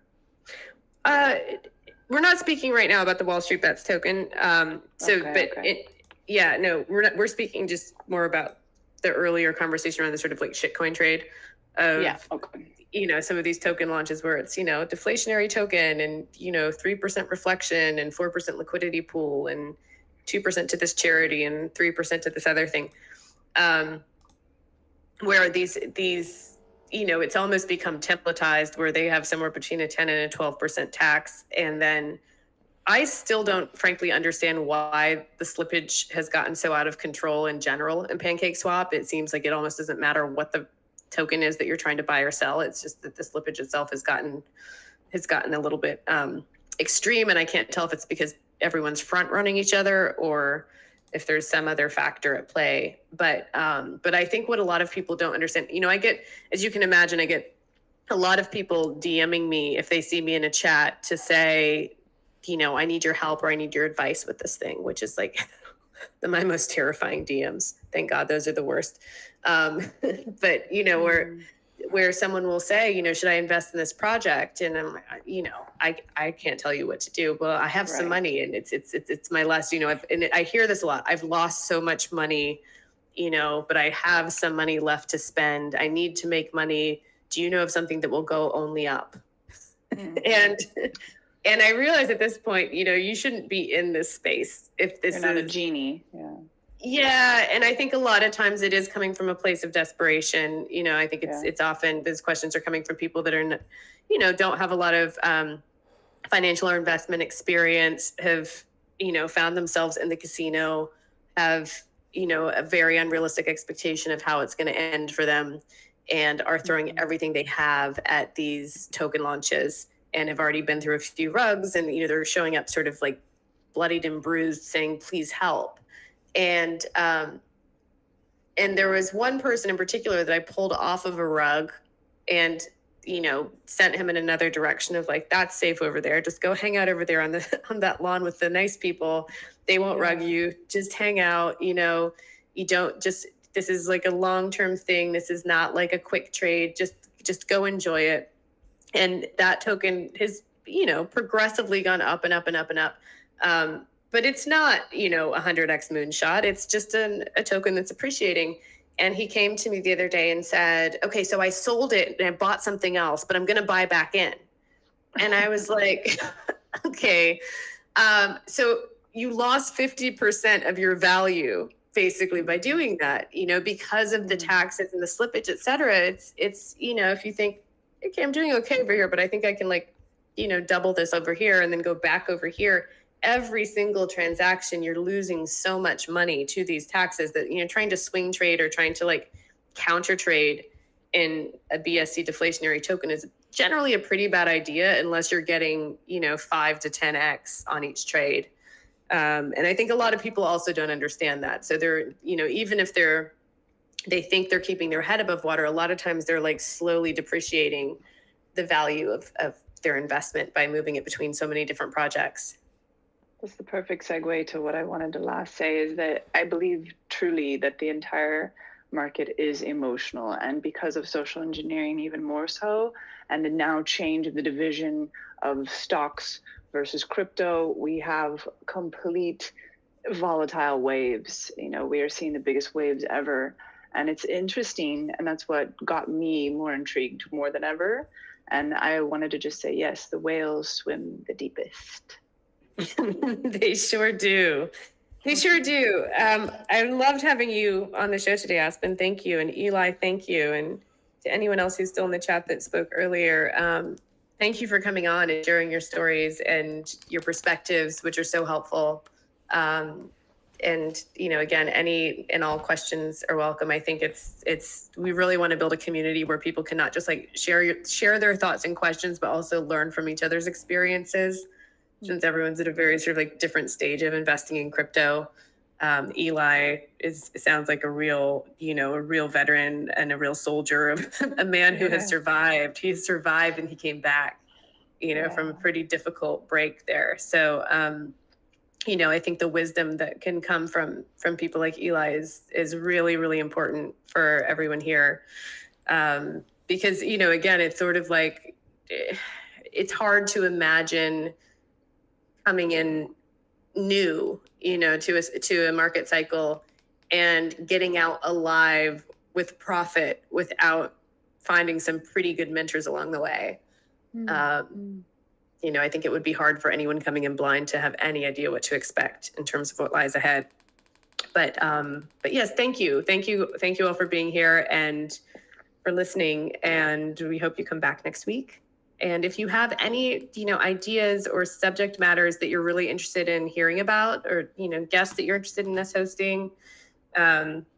We're not speaking right now about the Wall Street Bets token. We're speaking just more about the earlier conversation around the sort of like shitcoin trade of, some of these token launches where it's, deflationary token and, 3% reflection and 4% liquidity pool and 2% to this charity and 3% to this other thing. Where these, it's almost become templatized where they have somewhere between a 10 and a 12% tax. And then I still don't frankly understand why the slippage has gotten so out of control in general in PancakeSwap. It seems like it almost doesn't matter what the token is that you're trying to buy or sell. It's just that the slippage itself has gotten a little bit extreme. And I can't tell if it's because everyone's front running each other or if there's some other factor at play. But I think what a lot of people don't understand, as you can imagine, I get a lot of people DMing me if they see me in a chat to say, I need your help or I need your advice with this thing, which is like my most terrifying DMs. Thank God those are the worst. But, where someone will say, should I invest in this project? And I'm, I can't tell you what to do. Well, I have some money and it's my last, and I hear this a lot. I've lost so much money, but I have some money left to spend. I need to make money. Do you know of something that will go only up? And I realize at this point, you shouldn't be in this space if this You're not a genie. Yeah. Yeah. And I think a lot of times it is coming from a place of desperation. I think it's often those questions are coming from people that are, don't have a lot of financial or investment experience, have, found themselves in the casino, have, a very unrealistic expectation of how it's going to end for them, and are throwing everything they have at these token launches and have already been through a few rugs, and they're showing up sort of like bloodied and bruised saying, please help. And there was one person in particular that I pulled off of a rug and, sent him in another direction of like, that's safe over there. Just go hang out over there on that lawn with the nice people. They won't rug you. Just hang out. You don't this is like a long-term thing. This is not like a quick trade. Just go enjoy it. And that token has, progressively gone up and up and up and up. But it's not, a 100x moonshot. It's just a token that's appreciating. And he came to me the other day and said, okay, so I sold it and I bought something else, but I'm going to buy back in. And I was like, okay. So you lost 50% of your value basically by doing that, because of the taxes and the slippage, et cetera. It's, if you think, okay, I'm doing okay over here, but I think I can double this over here and then go back over here. Every single transaction, you're losing so much money to these taxes that, trying to swing trade or trying to counter trade in a BSC deflationary token is generally a pretty bad idea unless you're getting, 5 to 10x on each trade. And I think a lot of people also don't understand that. So they're, even if they think they're keeping their head above water, a lot of times they're slowly depreciating the value of their investment by moving it between so many different projects. That's the perfect segue to what I wanted to last say, is that I believe truly that the entire market is emotional, and because of social engineering even more so, and the now change of the division of stocks versus crypto, we have complete volatile waves. We are seeing the biggest waves ever, and it's interesting, and that's what got me more intrigued more than ever. And I wanted to just say, yes, the whales swim the deepest. They sure do. They sure do. I loved having you on the show today, Aspen. Thank you. And Eli, thank you. And to anyone else who's still in the chat that spoke earlier, thank you for coming on and sharing your stories and your perspectives, which are so helpful. And, again, any and all questions are welcome. I think we really want to build a community where people can not just share their thoughts and questions, but also learn from each other's experiences. Since everyone's at a very sort of different stage of investing in crypto. Eli sounds like a real veteran and a real soldier, a man who has survived. He survived and he came back, from a pretty difficult break there. So, I think the wisdom that can come from people like Eli is really, really important for everyone here. Because, again, it's sort of like, it's hard to imagine coming in new, to a market cycle and getting out alive with profit without finding some pretty good mentors along the way. I think it would be hard for anyone coming in blind to have any idea what to expect in terms of what lies ahead. But yes, thank you all for being here and for listening. And we hope you come back next week. And if you have any, ideas or subject matters that you're really interested in hearing about, or, guests that you're interested in us hosting,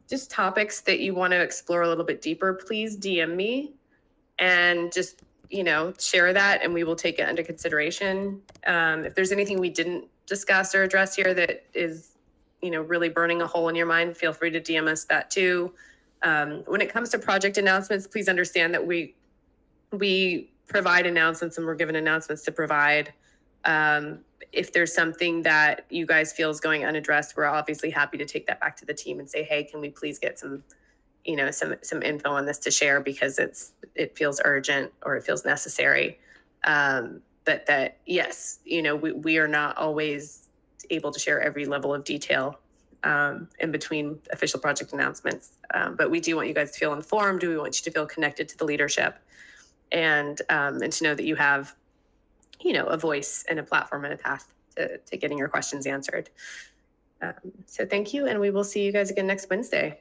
just topics that you want to explore a little bit deeper, please DM me and just, share that and we will take it under consideration. If there's anything we didn't discuss or address here that is, really burning a hole in your mind, feel free to DM us that too. When it comes to project announcements, please understand that we provide announcements and we're given announcements to provide. If there's something that you guys feel is going unaddressed, we're obviously happy to take that back to the team and say, hey, can we please get some info on this to share, because it feels urgent or it feels necessary. But that, yes, we are not always able to share every level of detail in between official project announcements. But we do want you guys to feel informed. We want you to feel connected to the leadership, and to know that you have, a voice and a platform and a path to getting your questions answered. So thank you. And we will see you guys again next Wednesday.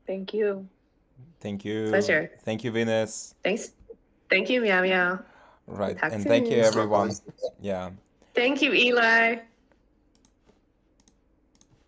Thank you. Thank you. Pleasure. Thank you, Venus. Thanks. Thank you, Meow Meow. Right. Talk And soon. thank you, everyone. Yeah. Thank you, Eli.